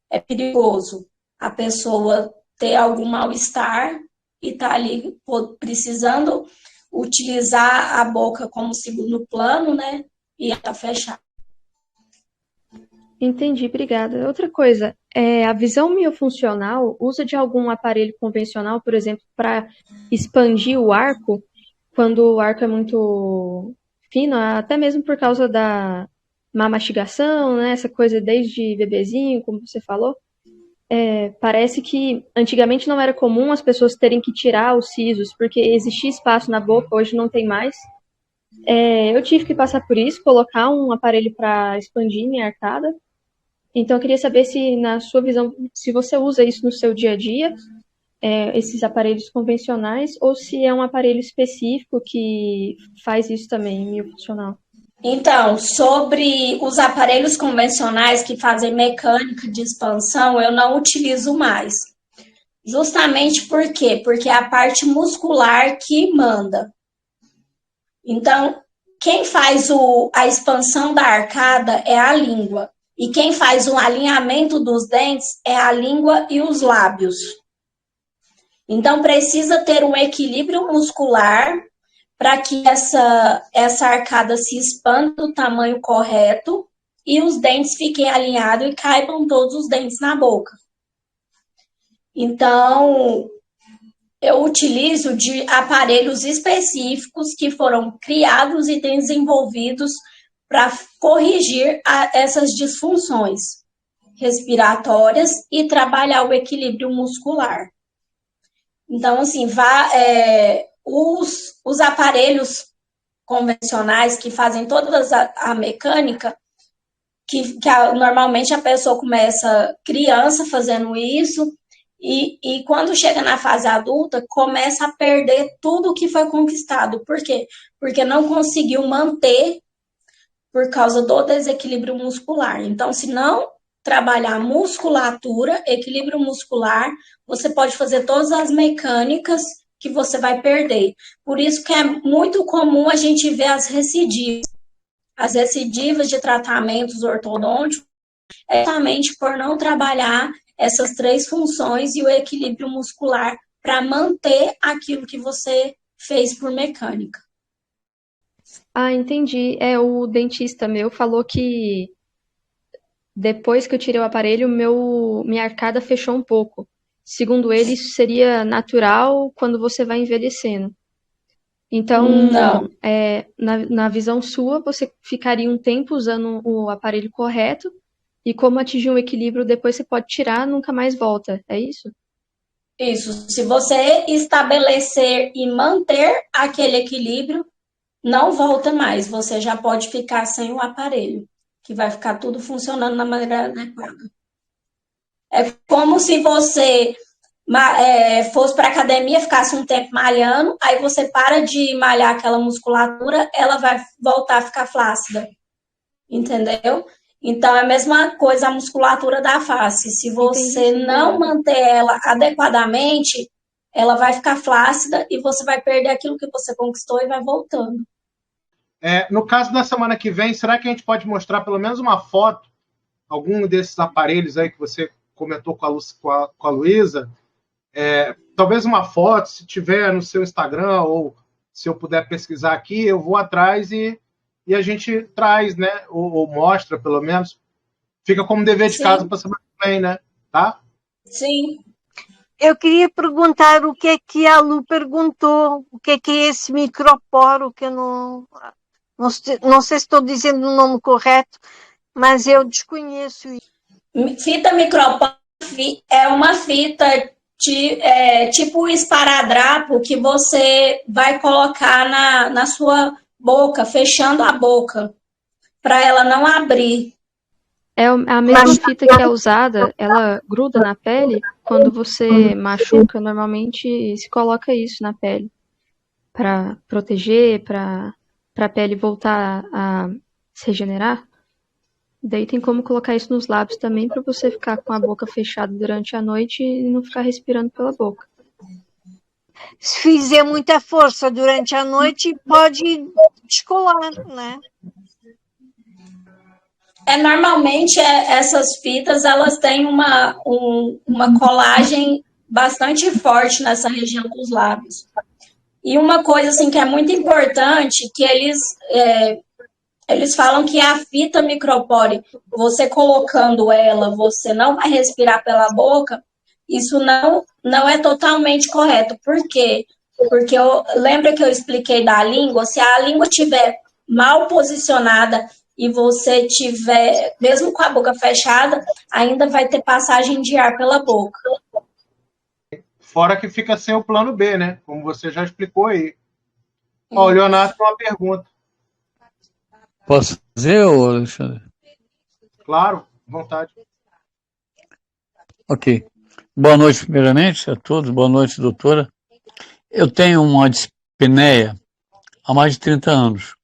é perigoso a pessoa ter algum mal-estar e tá ali precisando utilizar a boca como segundo plano, né? E tá fechada. Entendi, obrigada. Outra coisa, a visão miofuncional usa de algum aparelho convencional, por exemplo, para expandir o arco, quando o arco é muito fino, até mesmo por causa da má mastigação, né? Essa coisa desde bebezinho, como você falou. Parece que antigamente não era comum as pessoas terem que tirar os sisos, porque existia espaço na boca, hoje não tem mais. Eu tive que passar por isso, colocar um aparelho para expandir minha arcada. Então, eu queria saber se, na sua visão, se você usa isso no seu dia a dia, esses aparelhos convencionais, ou se é um aparelho específico que faz isso também, miofuncional. Então, sobre os aparelhos convencionais que fazem mecânica de expansão, eu não utilizo mais. Justamente por quê? Porque é a parte muscular que manda. Então, quem faz a expansão da arcada é a língua. E quem faz o alinhamento dos dentes é a língua e os lábios. Então, precisa ter um equilíbrio muscular para que essa arcada se expanda do tamanho correto e os dentes fiquem alinhados e caibam todos os dentes na boca. Então, eu utilizo de aparelhos específicos que foram criados e desenvolvidos para corrigir essas disfunções respiratórias e trabalhar o equilíbrio muscular. Então, assim, os aparelhos convencionais que fazem toda a mecânica, normalmente a pessoa começa criança fazendo isso, e quando chega na fase adulta, começa a perder tudo que foi conquistado. Por quê? Porque não conseguiu manter por causa do desequilíbrio muscular. Então, se não trabalhar musculatura, equilíbrio muscular, você pode fazer todas as mecânicas que você vai perder. Por isso que é muito comum a gente ver as recidivas. As recidivas de tratamentos ortodônticos é justamente por não trabalhar essas três funções e o equilíbrio muscular para manter aquilo que você fez por mecânica. Ah, entendi. O dentista meu falou que depois que eu tirei o aparelho, minha arcada fechou um pouco. Segundo ele, isso seria natural quando você vai envelhecendo. Então, Não. na visão sua, você ficaria um tempo usando o aparelho correto, e como atingir um equilíbrio, depois você pode tirar, nunca mais volta. É isso? Isso. Se você estabelecer e manter aquele equilíbrio, não volta mais. Você já pode ficar sem o aparelho, que vai ficar tudo funcionando na maneira adequada. É como se você fosse para academia, ficasse um tempo malhando, aí você para de malhar aquela musculatura, ela vai voltar a ficar flácida, entendeu? Então, é a mesma coisa a musculatura da face. Se você Entendi, não obrigada. manter ela adequadamente, ela vai ficar flácida e você vai perder aquilo que você conquistou e vai voltando. No caso da semana que vem, será que a gente pode mostrar pelo menos uma foto, algum desses aparelhos aí que você comentou com a Luísa? Talvez uma foto, se tiver no seu Instagram, ou se eu puder pesquisar aqui, eu vou atrás e a gente traz, né? Ou mostra, pelo menos. Fica como dever de casa para semana que vem, né? Tá? Sim. Eu queria perguntar o que é que a Lu perguntou, o que é esse microporo, que eu não sei se estou dizendo o nome correto, mas eu desconheço isso. Fita microporo é uma fita tipo um esparadrapo que você vai colocar na sua boca, fechando a boca, para ela não abrir. É a mesma fita que é usada, ela gruda na pele. Quando você machuca, normalmente se coloca isso na pele para proteger, para a pele voltar a se regenerar. Daí tem como colocar isso nos lábios também para você ficar com a boca fechada durante a noite e não ficar respirando pela boca. Se fizer muita força durante a noite, pode descolar, né? Normalmente essas fitas elas têm uma colagem bastante forte nessa região dos lábios. E uma coisa assim que é muito importante, que eles falam que a fita micropore, você colocando ela, você não vai respirar pela boca, isso não é totalmente correto. Por quê? Porque lembra que eu expliquei da língua? Se a língua estiver mal posicionada e você tiver, mesmo com a boca fechada, ainda vai ter passagem de ar pela boca. Fora que fica sem o plano B, né? Como você já explicou aí. Ó, o Leonardo tem uma pergunta. Posso fazer, Alexandre? Claro, à vontade. Ok. Boa noite, primeiramente, a todos. Boa noite, doutora. Eu tenho uma dispneia há mais de 30 anos.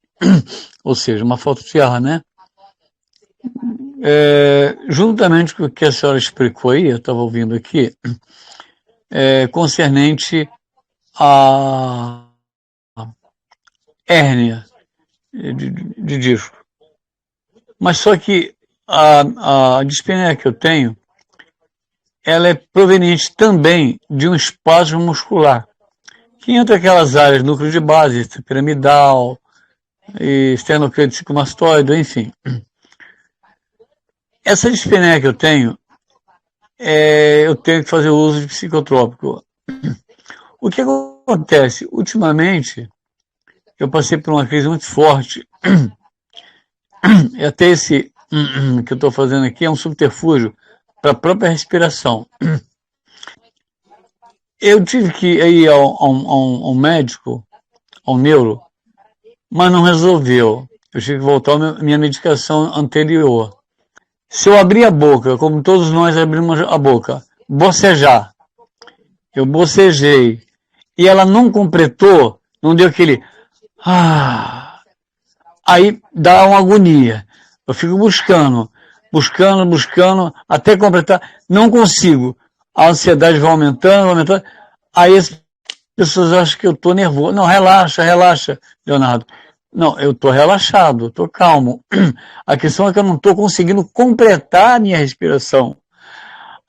Ou seja, uma falta de ar, né? Juntamente com o que a senhora explicou aí, eu estava ouvindo aqui, concernente à hérnia de disco. Mas só que a dispneia que eu tenho, ela é proveniente também de um espasmo muscular, que entra aquelas áreas, núcleo de base, piramidal, esternocleidomastoide, enfim. Essa dispneia que eu tenho que fazer uso de psicotrópico. O que acontece? Ultimamente, eu passei por uma crise muito forte, e até esse que eu estou fazendo aqui é um subterfúgio para a própria respiração. Eu tive que ir ao médico, ao neuro, mas não resolveu. Eu tive que voltar à minha medicação anterior. Se eu abrir a boca, como todos nós abrimos a boca, bocejar, eu bocejei, e ela não completou, não deu aquele... Aí dá uma agonia. Eu fico buscando, até completar. Não consigo. A ansiedade vai aumentando. Aí as pessoas acham que eu estou nervoso. Não, relaxa, Leonardo. Não, eu estou relaxado, estou calmo. A questão é que eu não estou conseguindo completar a minha respiração.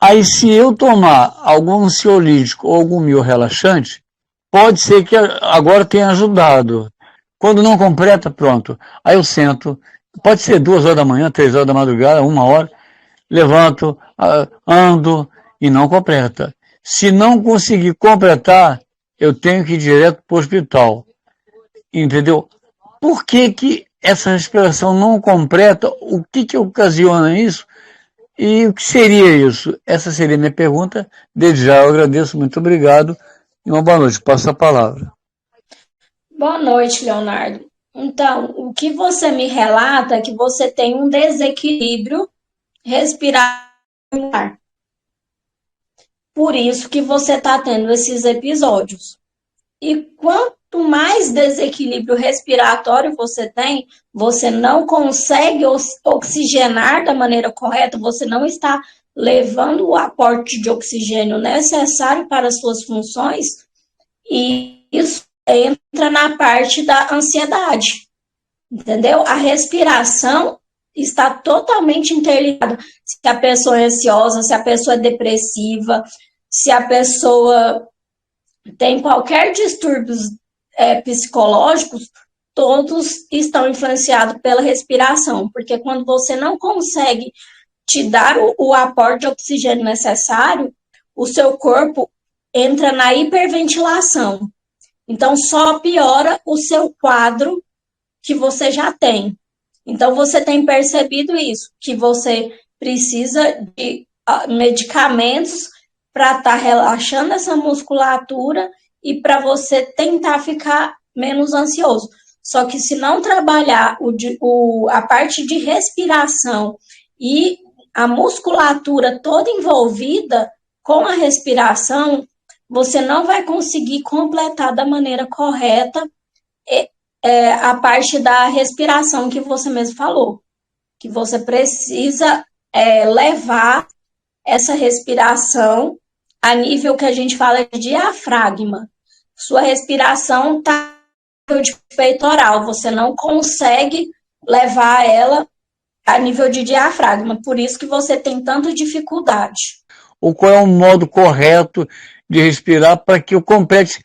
Aí, se eu tomar algum ansiolítico ou algum miorrelaxante, pode ser que agora tenha ajudado. Quando não completa, pronto. Aí eu sento, pode ser 2 horas da manhã, 3 horas da madrugada, 1 hora, levanto, ando e não completa. Se não conseguir completar, eu tenho que ir direto para o hospital. Entendeu? Por que essa respiração não completa? O que ocasiona isso? E o que seria isso? Essa seria a minha pergunta. Desde já eu agradeço, muito obrigado. E uma boa noite. Passo a palavra. Boa noite, Leonardo. Então, o que você me relata é que você tem um desequilíbrio respiratório. Por isso que você está tendo esses episódios. E quanto mais desequilíbrio respiratório você tem, você não consegue oxigenar da maneira correta, você não está levando o aporte de oxigênio necessário para as suas funções, e isso entra na parte da ansiedade, entendeu? A respiração está totalmente interligada. Se a pessoa é ansiosa, se a pessoa é depressiva, se a pessoa tem qualquer distúrbios psicológicos, todos estão influenciados pela respiração, porque quando você não consegue te dar o aporte de oxigênio necessário, o seu corpo entra na hiperventilação. Então, só piora o seu quadro que você já tem. Então, você tem percebido isso, que você precisa de medicamentos para estar relaxando essa musculatura e para você tentar ficar menos ansioso. Só que se não trabalhar a parte de respiração e a musculatura toda envolvida com a respiração, você não vai conseguir completar da maneira correta a parte da respiração que você mesmo falou. que você precisa levar essa respiração a nível que a gente fala de diafragma. Sua respiração está no nível de peitoral, você não consegue levar ela a nível de diafragma, por isso que você tem tanta dificuldade. Ou qual é o modo correto de respirar para que eu complete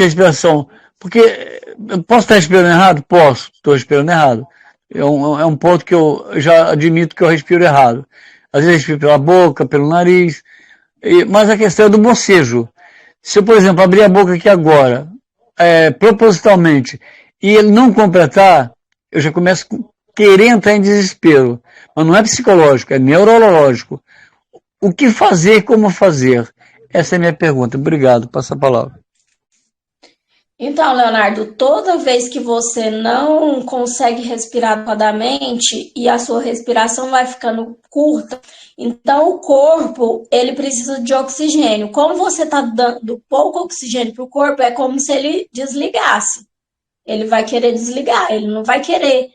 a respiração? Porque eu posso estar respirando errado? Posso, estou respirando errado. É um ponto que eu já admito que eu respiro errado. Às vezes eu respiro pela boca, pelo nariz, mas a questão é do bocejo. Se eu, por exemplo, abrir a boca aqui agora, propositalmente, e ele não completar, eu já começo querendo entrar em desespero. Mas não é psicológico, é neurológico. O que fazer, como fazer? Essa é a minha pergunta. Obrigado. Passa a palavra. Então, Leonardo, toda vez que você não consegue respirar adequadamente e a sua respiração vai ficando curta, então o corpo ele precisa de oxigênio. Como você está dando pouco oxigênio para o corpo, é como se ele desligasse. Ele vai querer desligar, ele não vai querer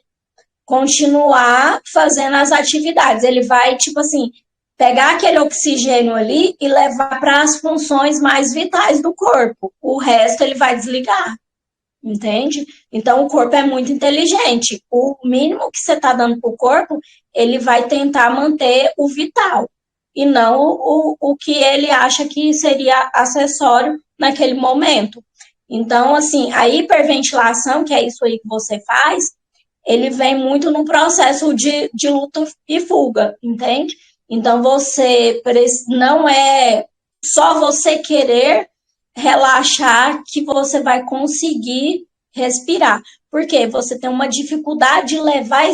continuar fazendo as atividades. Ele vai, tipo assim, pegar aquele oxigênio ali e levar para as funções mais vitais do corpo. O resto ele vai desligar, entende? Então o corpo é muito inteligente. O mínimo que você está dando para o corpo, ele vai tentar manter o vital e não o que ele acha que seria acessório naquele momento. Então, assim, a hiperventilação, que é isso aí que você faz, ele vem muito no processo de luta e fuga, entende? Então, você não é só você querer relaxar que você vai conseguir respirar. Porque você tem uma dificuldade de levar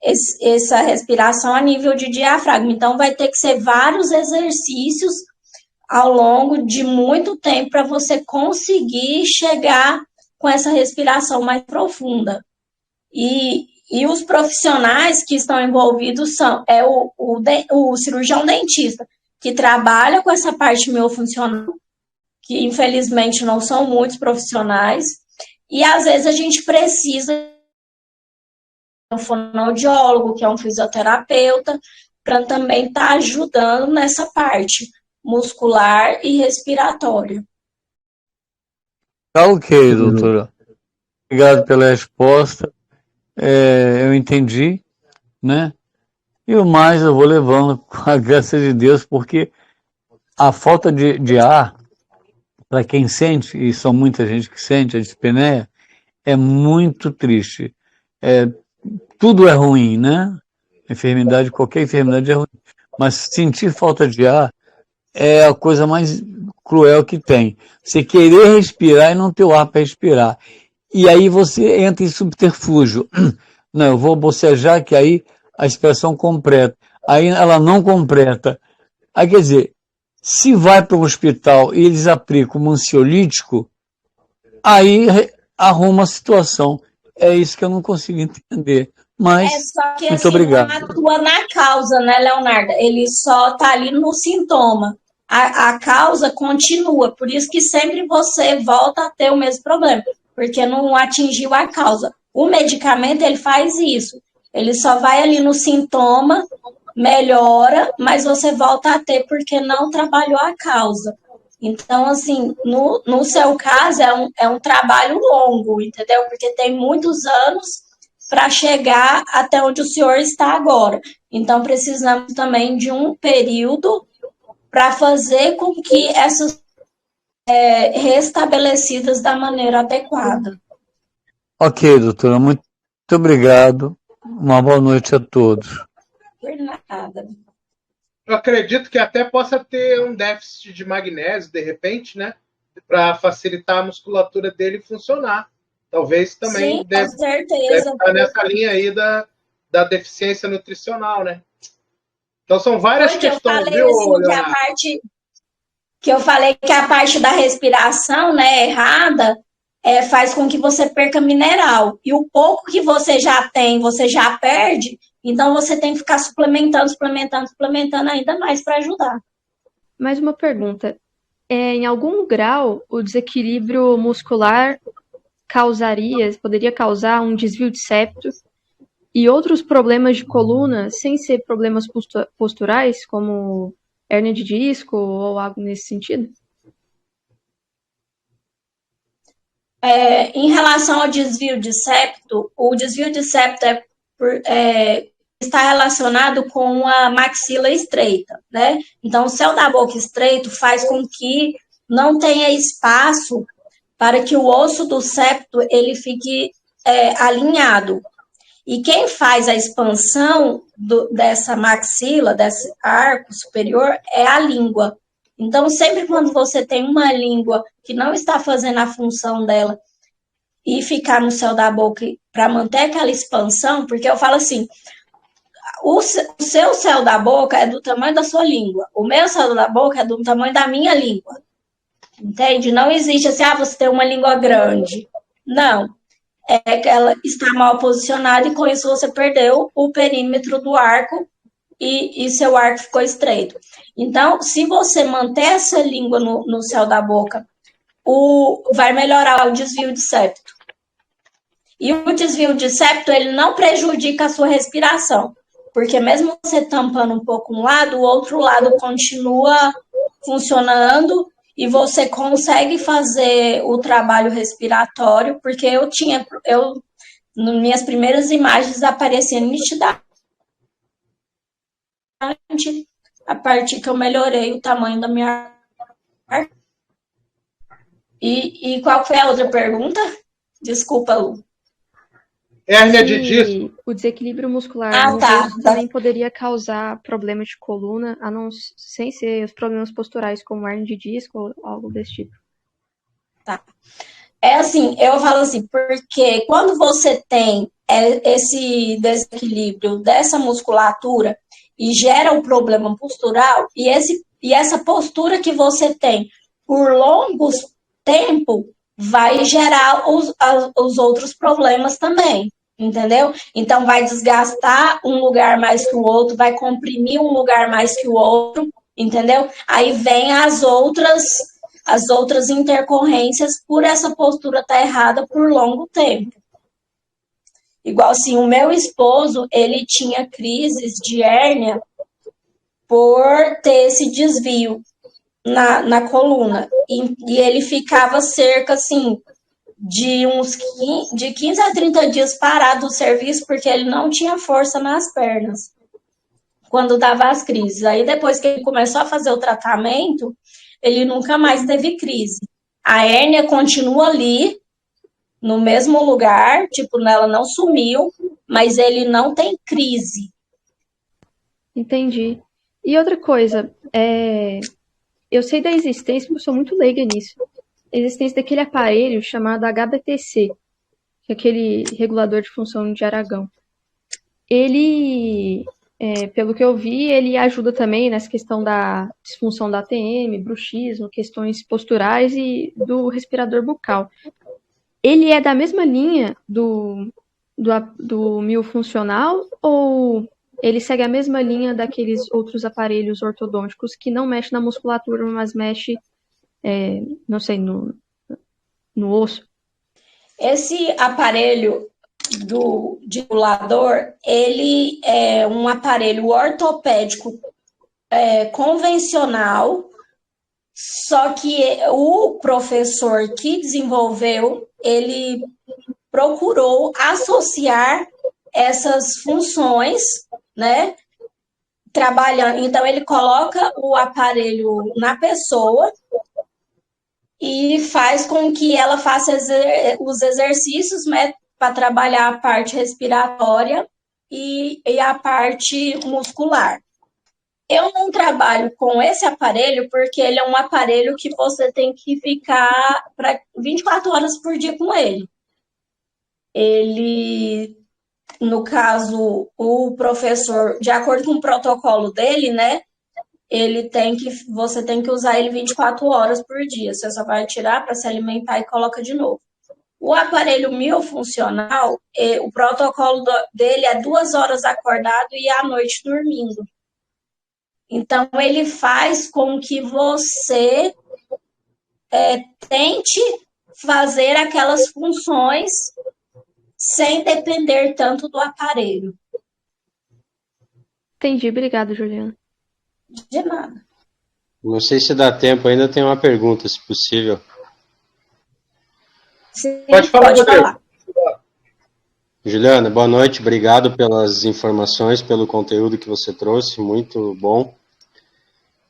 essa respiração a nível de diafragma. Então, vai ter que ser vários exercícios ao longo de muito tempo para você conseguir chegar com essa respiração mais profunda. E os profissionais que estão envolvidos são o cirurgião dentista, que trabalha com essa parte miofuncional, que infelizmente não são muitos profissionais, e às vezes a gente precisa de um fonoaudiólogo, que é um fisioterapeuta, para também estar ajudando nessa parte muscular e respiratória. Tá ok, doutora. Obrigado pela resposta. Eu entendi, né? E o mais eu vou levando com a graça de Deus, porque a falta de ar, para quem sente, e são muita gente que sente a dispneia, é muito triste. Tudo é ruim, né? Enfermidade, qualquer enfermidade é ruim. Mas sentir falta de ar é a coisa mais cruel que tem. Você querer respirar e não ter o ar para respirar. E aí você entra em subterfúgio. Não, eu vou bocejar que aí a expressão completa. Aí ela não completa. Aí quer dizer, se vai para o hospital e eles aplicam um ansiolítico, aí arruma a situação. É isso que eu não consigo entender. Mas, só que, muito assim, obrigado. não atua na causa, né, Leonardo? Ele só está ali no sintoma. A causa continua, por isso que sempre você volta a ter o mesmo problema, porque não atingiu a causa. O medicamento, ele faz isso. Ele só vai ali no sintoma, melhora, mas você volta a ter porque não trabalhou a causa. Então, assim, no seu caso, é um trabalho longo, entendeu? Porque tem muitos anos para chegar até onde o senhor está agora. Então, precisamos também de um período para fazer com que essas restabelecidas da maneira adequada. Ok, doutora, muito obrigado. Uma boa noite a todos. Por nada. Eu acredito que até possa ter um déficit de magnésio, de repente, né? Para facilitar a musculatura dele funcionar. Talvez também Sim, com certeza. deve estar nessa linha aí da deficiência nutricional, né? Então são várias questões, viu, Leonardo? Que eu falei que a parte da respiração, né, errada, faz com que você perca mineral. E o pouco que você já tem, você já perde, então você tem que ficar suplementando ainda mais para ajudar. Mais uma pergunta. Em algum grau, o desequilíbrio muscular poderia causar um desvio de septo? e outros problemas de coluna, sem ser problemas posturais, como hérnia de disco ou algo nesse sentido? Em relação ao desvio de septo, o desvio de septo está relacionado com a maxila estreita, né? Então, o céu da boca estreito faz com que não tenha espaço para que o osso do septo ele fique alinhado. E quem faz a expansão dessa maxila, desse arco superior, é a língua. Então, sempre quando você tem uma língua que não está fazendo a função dela e ficar no céu da boca para manter aquela expansão, porque eu falo assim, o seu céu da boca é do tamanho da sua língua, o meu céu da boca é do tamanho da minha língua, entende? Não existe assim, você tem uma língua grande. Não, é que ela está mal posicionada e com isso você perdeu o perímetro do arco e seu arco ficou estreito. Então, se você manter essa língua no céu da boca, vai melhorar o desvio de septo. E o desvio de septo, ele não prejudica a sua respiração, porque mesmo você tampando um pouco um lado, o outro lado continua funcionando e você consegue fazer o trabalho respiratório, porque nas minhas primeiras imagens aparecia nitidamente a partir que eu melhorei o tamanho da minha. E qual foi a outra pergunta? Desculpa, Lu. Hérnia de disco. O desequilíbrio muscular no rosto também poderia causar problemas de coluna, sem ser os problemas posturais, como hérnia de disco ou algo desse tipo. Tá. É assim, eu falo assim, porque quando você tem esse desequilíbrio dessa musculatura e gera um problema postural, e essa postura que você tem por longos tempo vai gerar os outros problemas também, entendeu? Então vai desgastar um lugar mais que o outro, vai comprimir um lugar mais que o outro, entendeu? Aí vem as outras intercorrências por essa postura estar errada por longo tempo. Igual assim, o meu esposo, ele tinha crises de hérnia por ter esse desvio na coluna. E ele ficava cerca, assim, de 15 a 30 dias parado do serviço, porque ele não tinha força nas pernas quando dava as crises. Aí depois que ele começou a fazer o tratamento, ele nunca mais teve crise. A hérnia continua ali, no mesmo lugar, tipo, ela não sumiu, mas ele não tem crise. Entendi. E outra coisa, eu sei da existência, porque eu sou muito leiga nisso, a existência daquele aparelho chamado HBTC, que é aquele regulador de função de Aragão. Ele, pelo que eu vi, ele ajuda também nessa questão da disfunção da ATM, bruxismo, questões posturais e do respirador bucal. Ele é da mesma linha do miofuncional ou ele segue a mesma linha daqueles outros aparelhos ortodônticos que não mexe na musculatura, mas mexe, não sei, no osso? Esse aparelho de regulador, ele é um aparelho ortopédico convencional, só que o professor que desenvolveu, ele procurou associar essas funções, né? Trabalhando. Então, ele coloca o aparelho na pessoa e faz com que ela faça os exercícios, né, para trabalhar a parte respiratória e a parte muscular. Eu não trabalho com esse aparelho porque ele é um aparelho que você tem que ficar 24 horas por dia com ele. Ele, no caso, o professor, de acordo com o protocolo dele, né, você tem que usar ele 24 horas por dia. Você só vai tirar para se alimentar e coloca de novo. O aparelho miofuncional, o protocolo dele é 2 horas acordado e à noite dormindo. Então, ele faz com que você tente fazer aquelas funções sem depender tanto do aparelho. Entendi, obrigada, Juliana. De nada. Não sei se dá tempo, ainda tem uma pergunta, se possível. Sim, Pode falar, pode Rodrigo. falar. Juliana, boa noite, obrigado pelas informações, pelo conteúdo que você trouxe, muito bom.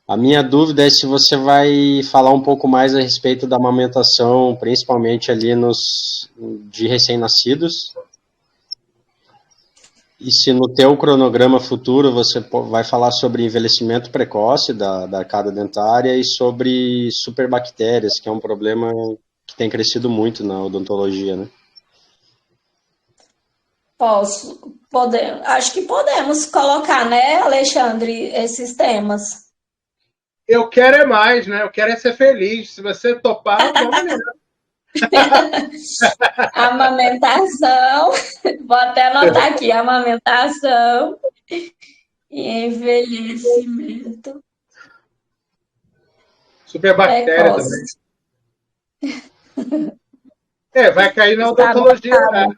A minha dúvida é se você vai falar um pouco mais a respeito da amamentação, principalmente ali de recém-nascidos. E se no teu cronograma futuro você vai falar sobre envelhecimento precoce da arcada dentária e sobre superbactérias, que é um problema que tem crescido muito na odontologia, né? Acho que podemos colocar, né, Alexandre, esses temas. Eu quero é mais, né? Eu quero é ser feliz. Se você topar, vamos nessa. Amamentação, vou até anotar aqui, amamentação e envelhecimento Superbactéria precoce. também. Vai cair na Está odontologia anotado.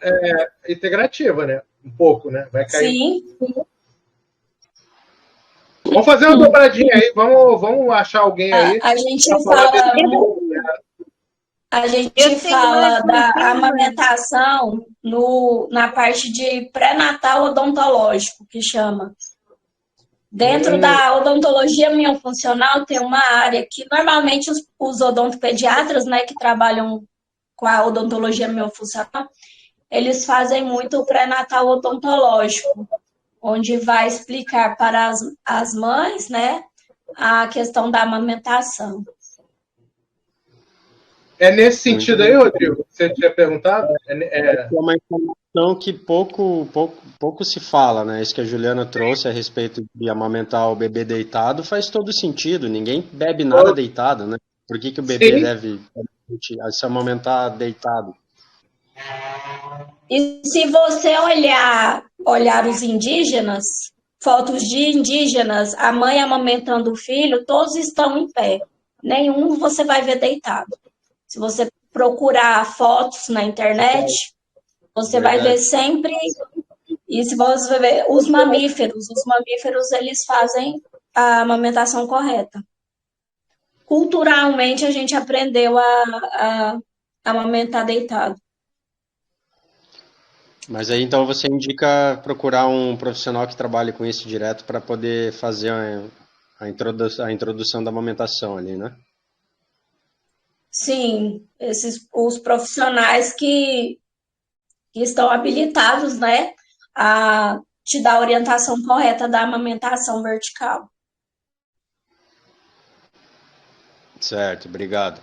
integrativa, né? Um pouco, né? Vai cair. Sim, Vamos fazer uma dobradinha aí. Vamos achar alguém aí. a gente pra falar fala, desse- a gente Eu tenho fala mais um da tema. amamentação na parte de pré-natal odontológico, que chama. Dentro da odontologia miofuncional tem uma área que normalmente os odontopediatras, né, que trabalham com a odontologia miofuncional, eles fazem muito o pré-natal odontológico, onde vai explicar para as mães, né, a questão da amamentação. É nesse sentido aí, Rodrigo, que você tinha perguntado? É uma informação que pouco se fala, né? Isso que a Juliana trouxe a respeito de amamentar o bebê deitado faz todo sentido. Ninguém bebe nada deitado, né? Por que o bebê Sim. deve se amamentar deitado? E se você olhar os indígenas, fotos de indígenas, a mãe amamentando o filho, todos estão em pé. Nenhum você vai ver deitado. Se você procurar fotos na internet, você vai ver sempre. E se você ver os mamíferos eles fazem a amamentação correta. Culturalmente a gente aprendeu a amamentar deitado. Mas aí então você indica procurar um profissional que trabalhe com isso direto para poder fazer a introdução da amamentação ali, né? Sim, os profissionais que estão habilitados, né, a te dar a orientação correta da amamentação vertical. Certo, obrigado.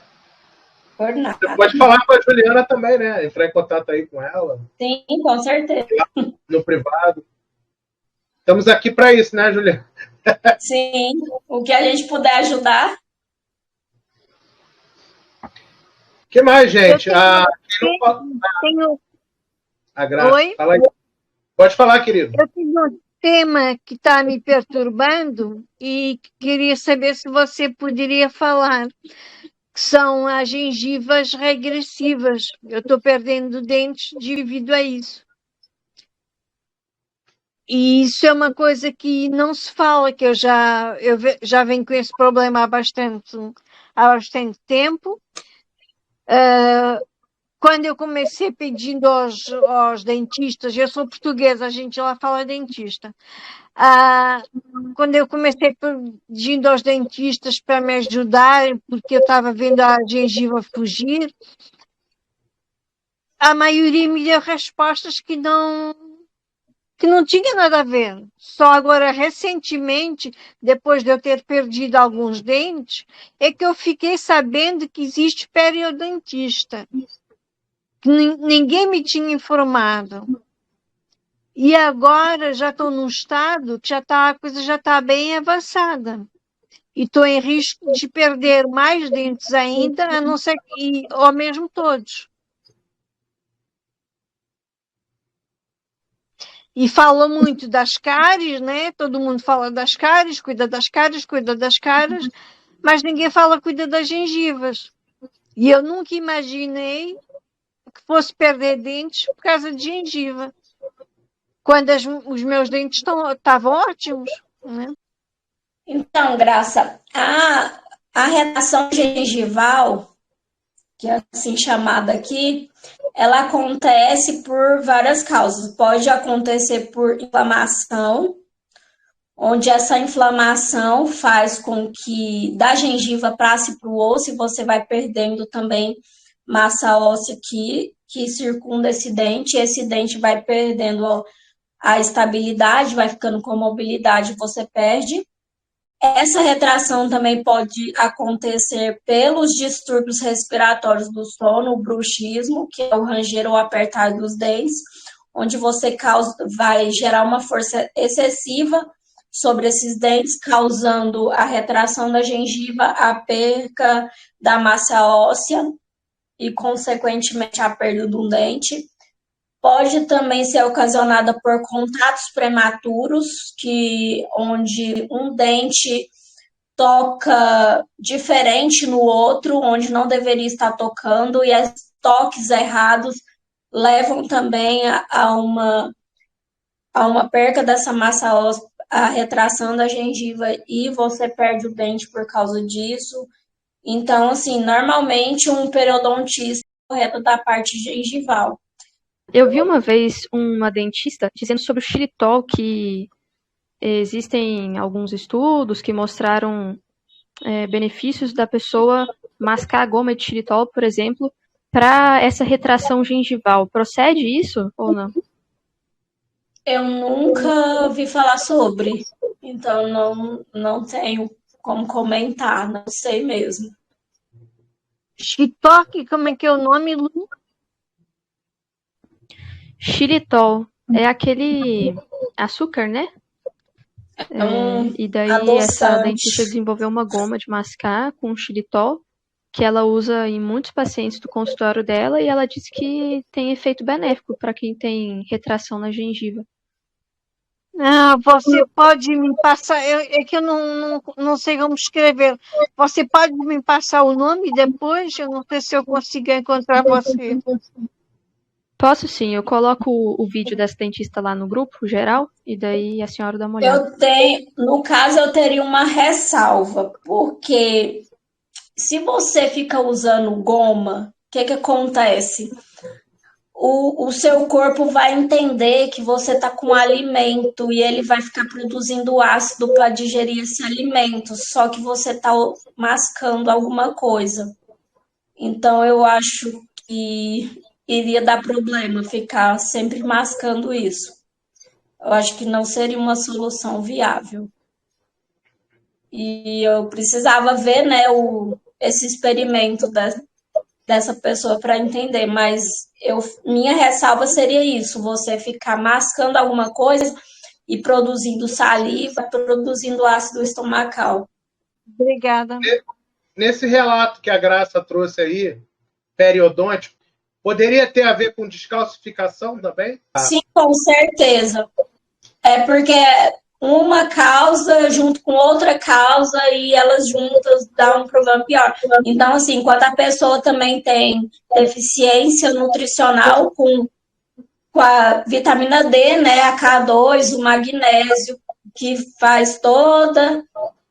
Por nada. Você pode falar com a Juliana também, né? Entrar em contato aí com ela. Sim, com certeza. No privado. Estamos aqui para isso, né, Juliana? Sim, o que a gente puder ajudar. O que mais, gente? Tenho... A Graça. Oi? Fala aí. Pode falar, querido. Eu tenho um tema que está me perturbando e queria saber se você poderia falar, que são as gengivas regressivas. Eu estou perdendo dentes devido a isso. E isso é uma coisa que não se fala, que eu já venho com esse problema há bastante tempo. Quando eu comecei pedindo aos dentistas, eu sou portuguesa, a gente lá fala dentista. Quando eu comecei pedindo aos dentistas para me ajudarem, porque eu estava vendo a gengiva fugir, a maioria me deu respostas que não tinha nada a ver. Só agora, recentemente, depois de eu ter perdido alguns dentes, é que eu fiquei sabendo que existe periodontista. Que ninguém me tinha informado. E agora já estou num estado que a coisa já está bem avançada. E estou em risco de perder mais dentes ainda, a não ser que, ou mesmo todos. E fala muito das cáries, né? Todo mundo fala das cáries, cuida das cáries, mas ninguém fala cuida das gengivas. E eu nunca imaginei que fosse perder dentes por causa de gengiva. Quando os meus dentes estavam ótimos, né? Então, Graça, a retração gengival, que é assim chamada aqui, ela acontece por várias causas. Pode acontecer por inflamação, onde essa inflamação faz com que da gengiva passe para o osso e você vai perdendo também massa óssea que circunda esse dente vai perdendo a estabilidade, vai ficando com mobilidade, você perde. Essa retração também pode acontecer pelos distúrbios respiratórios do sono, o bruxismo, que é o ranger ou apertar dos dentes, onde você vai gerar uma força excessiva sobre esses dentes, causando a retração da gengiva, a perca da massa óssea e, consequentemente, a perda de um dente. Pode também ser ocasionada por contatos prematuros, onde um dente toca diferente no outro, onde não deveria estar tocando, e os toques errados levam também a uma perca dessa massa óssea, a retração da gengiva, e você perde o dente por causa disso. Então, assim, normalmente um periodontista correto da parte gengival. Eu vi uma vez uma dentista dizendo sobre o xilitol, que existem alguns estudos que mostraram benefícios da pessoa mascar a goma de xilitol, por exemplo, para essa retração gengival. Procede isso ou não? Eu nunca vi falar sobre, então não tenho como comentar, não sei mesmo. Xitoque, como é que é o nome, Lu? Xilitol é aquele açúcar, né? E daí essa dentista desenvolveu uma goma de mascar com xilitol, que ela usa em muitos pacientes do consultório dela, e ela diz que tem efeito benéfico para quem tem retração na gengiva. Você pode me passar, é que eu não sei como escrever. Você pode me passar o nome depois? Eu não sei se eu consigo encontrar você. Posso sim, eu coloco o vídeo dessa dentista lá no grupo geral, e daí a senhora dá uma olhada. No caso, eu teria uma ressalva, porque se você fica usando goma, o que acontece? O seu corpo vai entender que você está com alimento e ele vai ficar produzindo ácido para digerir esse alimento, só que você está mascando alguma coisa. Então, eu acho que iria dar problema ficar sempre mascando isso. Eu acho que não seria uma solução viável. E eu precisava ver, né, esse experimento dessa pessoa para entender, mas minha ressalva seria isso, você ficar mascando alguma coisa e produzindo saliva, produzindo ácido estomacal. Obrigada. Nesse relato que a Graça trouxe aí, periodôntico, poderia ter a ver com descalcificação também? Sim, com certeza. É porque uma causa junto com outra causa e elas juntas dão um problema pior. Então, assim, quando a pessoa também tem deficiência nutricional com a vitamina D, né, a K2, o magnésio, que faz toda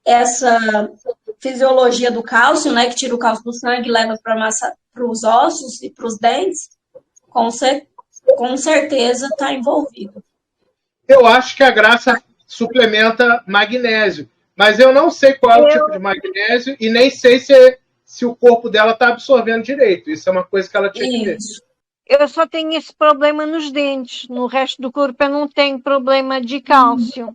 essa fisiologia do cálcio, né, que tira o cálcio do sangue e leva para os ossos e para os dentes, com certeza está envolvido. Eu acho que a Graça suplementa magnésio, mas eu não sei qual é o tipo de magnésio e nem sei se o corpo dela está absorvendo direito. Isso é uma coisa que ela tinha que ver. Eu só tenho esse problema nos dentes, no resto do corpo eu não tenho problema de cálcio.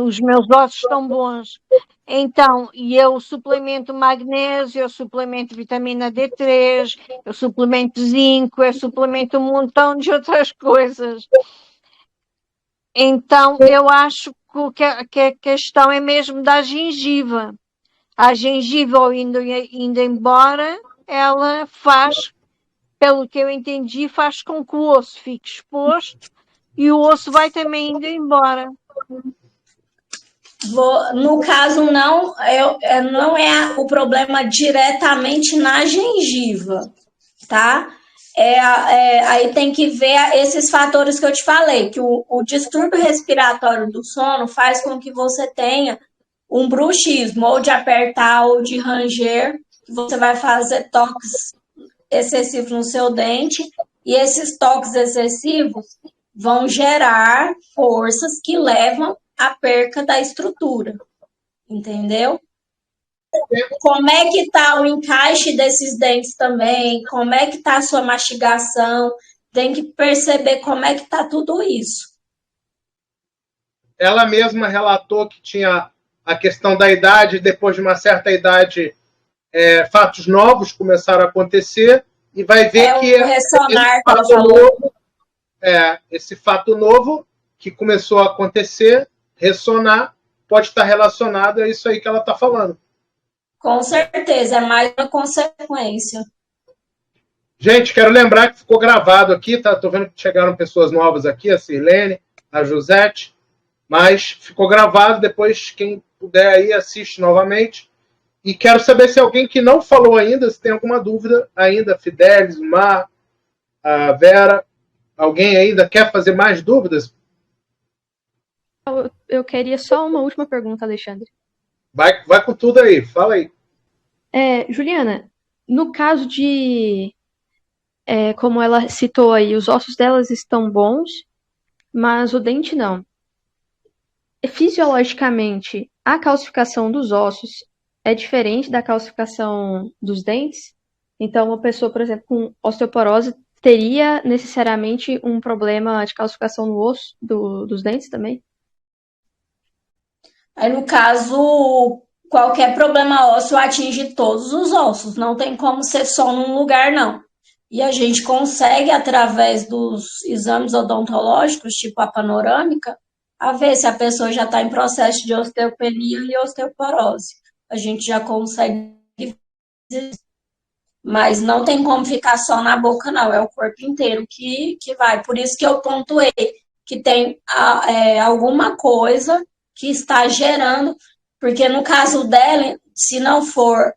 Os meus ossos estão bons. Então, eu suplemento magnésio, eu suplemento vitamina D3, eu suplemento zinco, eu suplemento um montão de outras coisas. Então, eu acho que a questão é mesmo da gengiva. A gengiva, indo embora, ela faz, pelo que eu entendi, faz com que o osso fique exposto e o osso vai também indo embora. No caso, não é o problema diretamente na gengiva, tá? aí tem que ver esses fatores que eu te falei, que o distúrbio respiratório do sono faz com que você tenha um bruxismo, ou de apertar ou de ranger, que você vai fazer toques excessivos no seu dente, e esses toques excessivos vão gerar forças que levam à perca da estrutura, entendeu? Como é que está o encaixe desses dentes também? Como é que está a sua mastigação? Tem que perceber como é que está tudo isso. Ela mesma relatou que tinha a questão da idade, depois de uma certa idade, fatos novos começaram a acontecer, e vai ver que o ressonar que ela falou. Esse fato novo que começou a acontecer, ressonar, pode estar relacionado a isso aí que ela está falando. Com certeza, é mais uma consequência. Gente, quero lembrar que ficou gravado aqui, tá? Estou vendo que chegaram pessoas novas aqui, a Sirlene, a Josete, mas ficou gravado, depois quem puder aí assiste novamente. E quero saber se alguém que não falou ainda, se tem alguma dúvida ainda, Fidelis, Mar, a Vera, alguém ainda quer fazer mais dúvidas? Eu queria só uma última pergunta, Alexandre. Vai com tudo aí, fala aí. Juliana, no caso de, como ela citou aí, os ossos delas estão bons, mas o dente não. Fisiologicamente, a calcificação dos ossos é diferente da calcificação dos dentes? Então, uma pessoa, por exemplo, com osteoporose teria necessariamente um problema de calcificação no osso dos dentes também? Aí, no caso, qualquer problema ósseo atinge todos os ossos, não tem como ser só num lugar, não. E a gente consegue, através dos exames odontológicos, tipo a panorâmica, a ver se a pessoa já está em processo de osteopenia e osteoporose. A gente já consegue ver, mas não tem como ficar só na boca, não. É o corpo inteiro que vai. Por isso que eu pontuei que tem alguma coisa que está gerando, porque no caso dela, se não for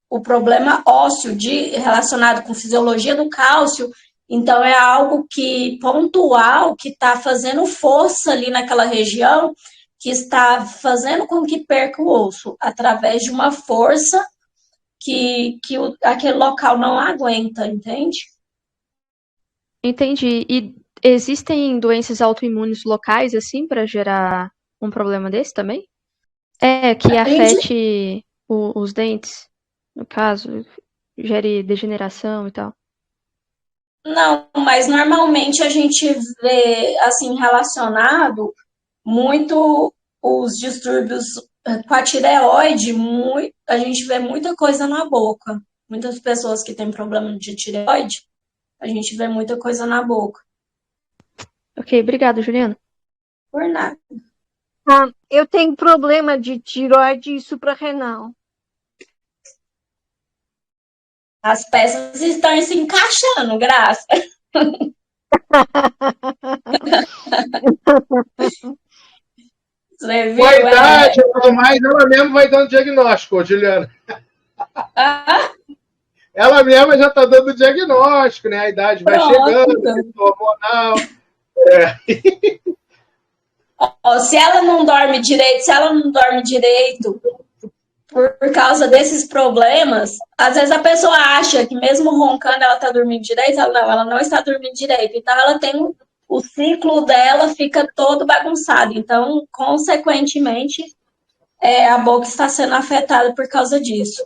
o problema ósseo relacionado com fisiologia do cálcio, então é algo que pontual, que está fazendo força ali naquela região, que está fazendo com que perca o osso, através de uma força que aquele local não aguenta, entende? Entendi. E existem doenças autoimunes locais, assim, para gerar um problema desse também? Que afete os dentes, no caso, gere degeneração e tal. Não, mas normalmente a gente vê, assim, relacionado muito os distúrbios com a tireoide, a gente vê muita coisa na boca. Muitas pessoas que têm problema de tireoide, a gente vê muita coisa na boca. Ok, obrigada, Juliana. Por nada. Eu tenho problema de tireoide e suprarrenal. As peças estão se encaixando, Graça. Você viu? Com a idade e tudo mais, ela mesma vai dando diagnóstico, Juliana. Ela mesma já está dando diagnóstico, né? A idade vai chegando, hormonal. Se ela não dorme direito, por causa desses problemas, às vezes a pessoa acha que mesmo roncando ela está dormindo direito, ela não está dormindo direito. Então ela tem o ciclo dela fica todo bagunçado. Então, consequentemente, a boca está sendo afetada por causa disso.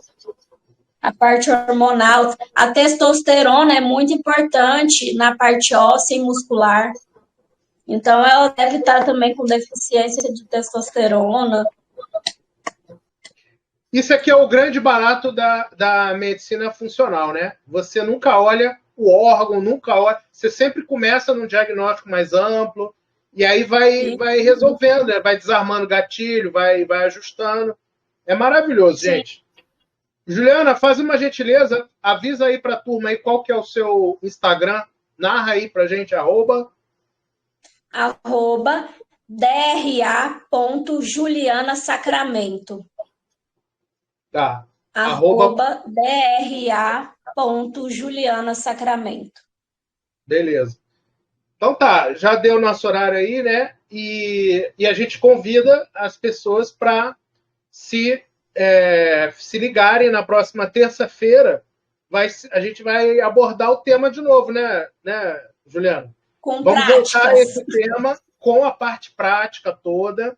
A parte hormonal, a testosterona é muito importante na parte óssea e muscular. Então, ela deve estar também com deficiência de testosterona. Isso aqui é o grande barato da medicina funcional, né? Você nunca olha o órgão, nunca olha. Você sempre começa num diagnóstico mais amplo, e aí vai resolvendo, né? Vai desarmando o gatilho, vai ajustando. É maravilhoso, gente. Juliana, faz uma gentileza, avisa aí para a turma aí qual que é o seu Instagram, narra aí pra gente, @dra.julianasacramento. Tá. @dra.julianasacramento. Beleza. Então tá, já deu nosso horário aí, né? E a gente convida as pessoas para se ligarem na próxima terça-feira. A gente vai abordar o tema de novo, né Juliana? Vamos voltar a esse tema com a parte prática toda.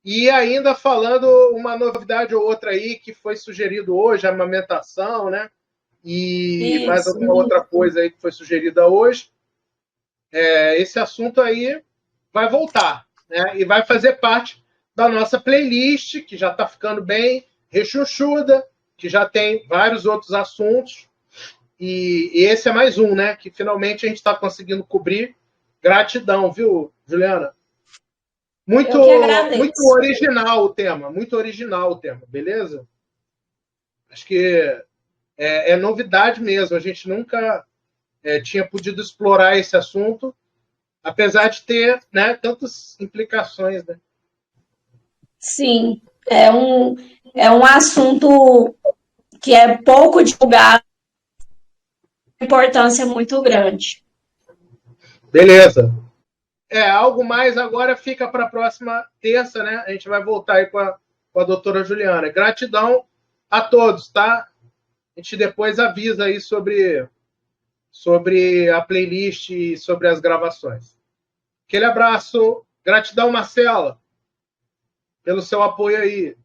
E ainda falando uma novidade ou outra aí que foi sugerido hoje, a amamentação, né? E mais alguma outra coisa aí que foi sugerida hoje. Esse assunto aí vai voltar, né? E vai fazer parte da nossa playlist, que já está ficando bem rechonchuda, que já tem vários outros assuntos. E esse é mais um, né? Que finalmente a gente está conseguindo cobrir. Gratidão, viu, Juliana? Muito original o tema, beleza? Acho que é novidade mesmo. A gente nunca tinha podido explorar esse assunto, apesar de ter, né, tantas implicações, né? Sim, é um assunto que é pouco divulgado, importância muito grande. Beleza. Algo mais agora fica para a próxima terça, né? A gente vai voltar aí com a doutora Juliana. Gratidão a todos, tá? A gente depois avisa aí sobre a playlist e sobre as gravações. Aquele abraço. Gratidão, Marcela, pelo seu apoio aí.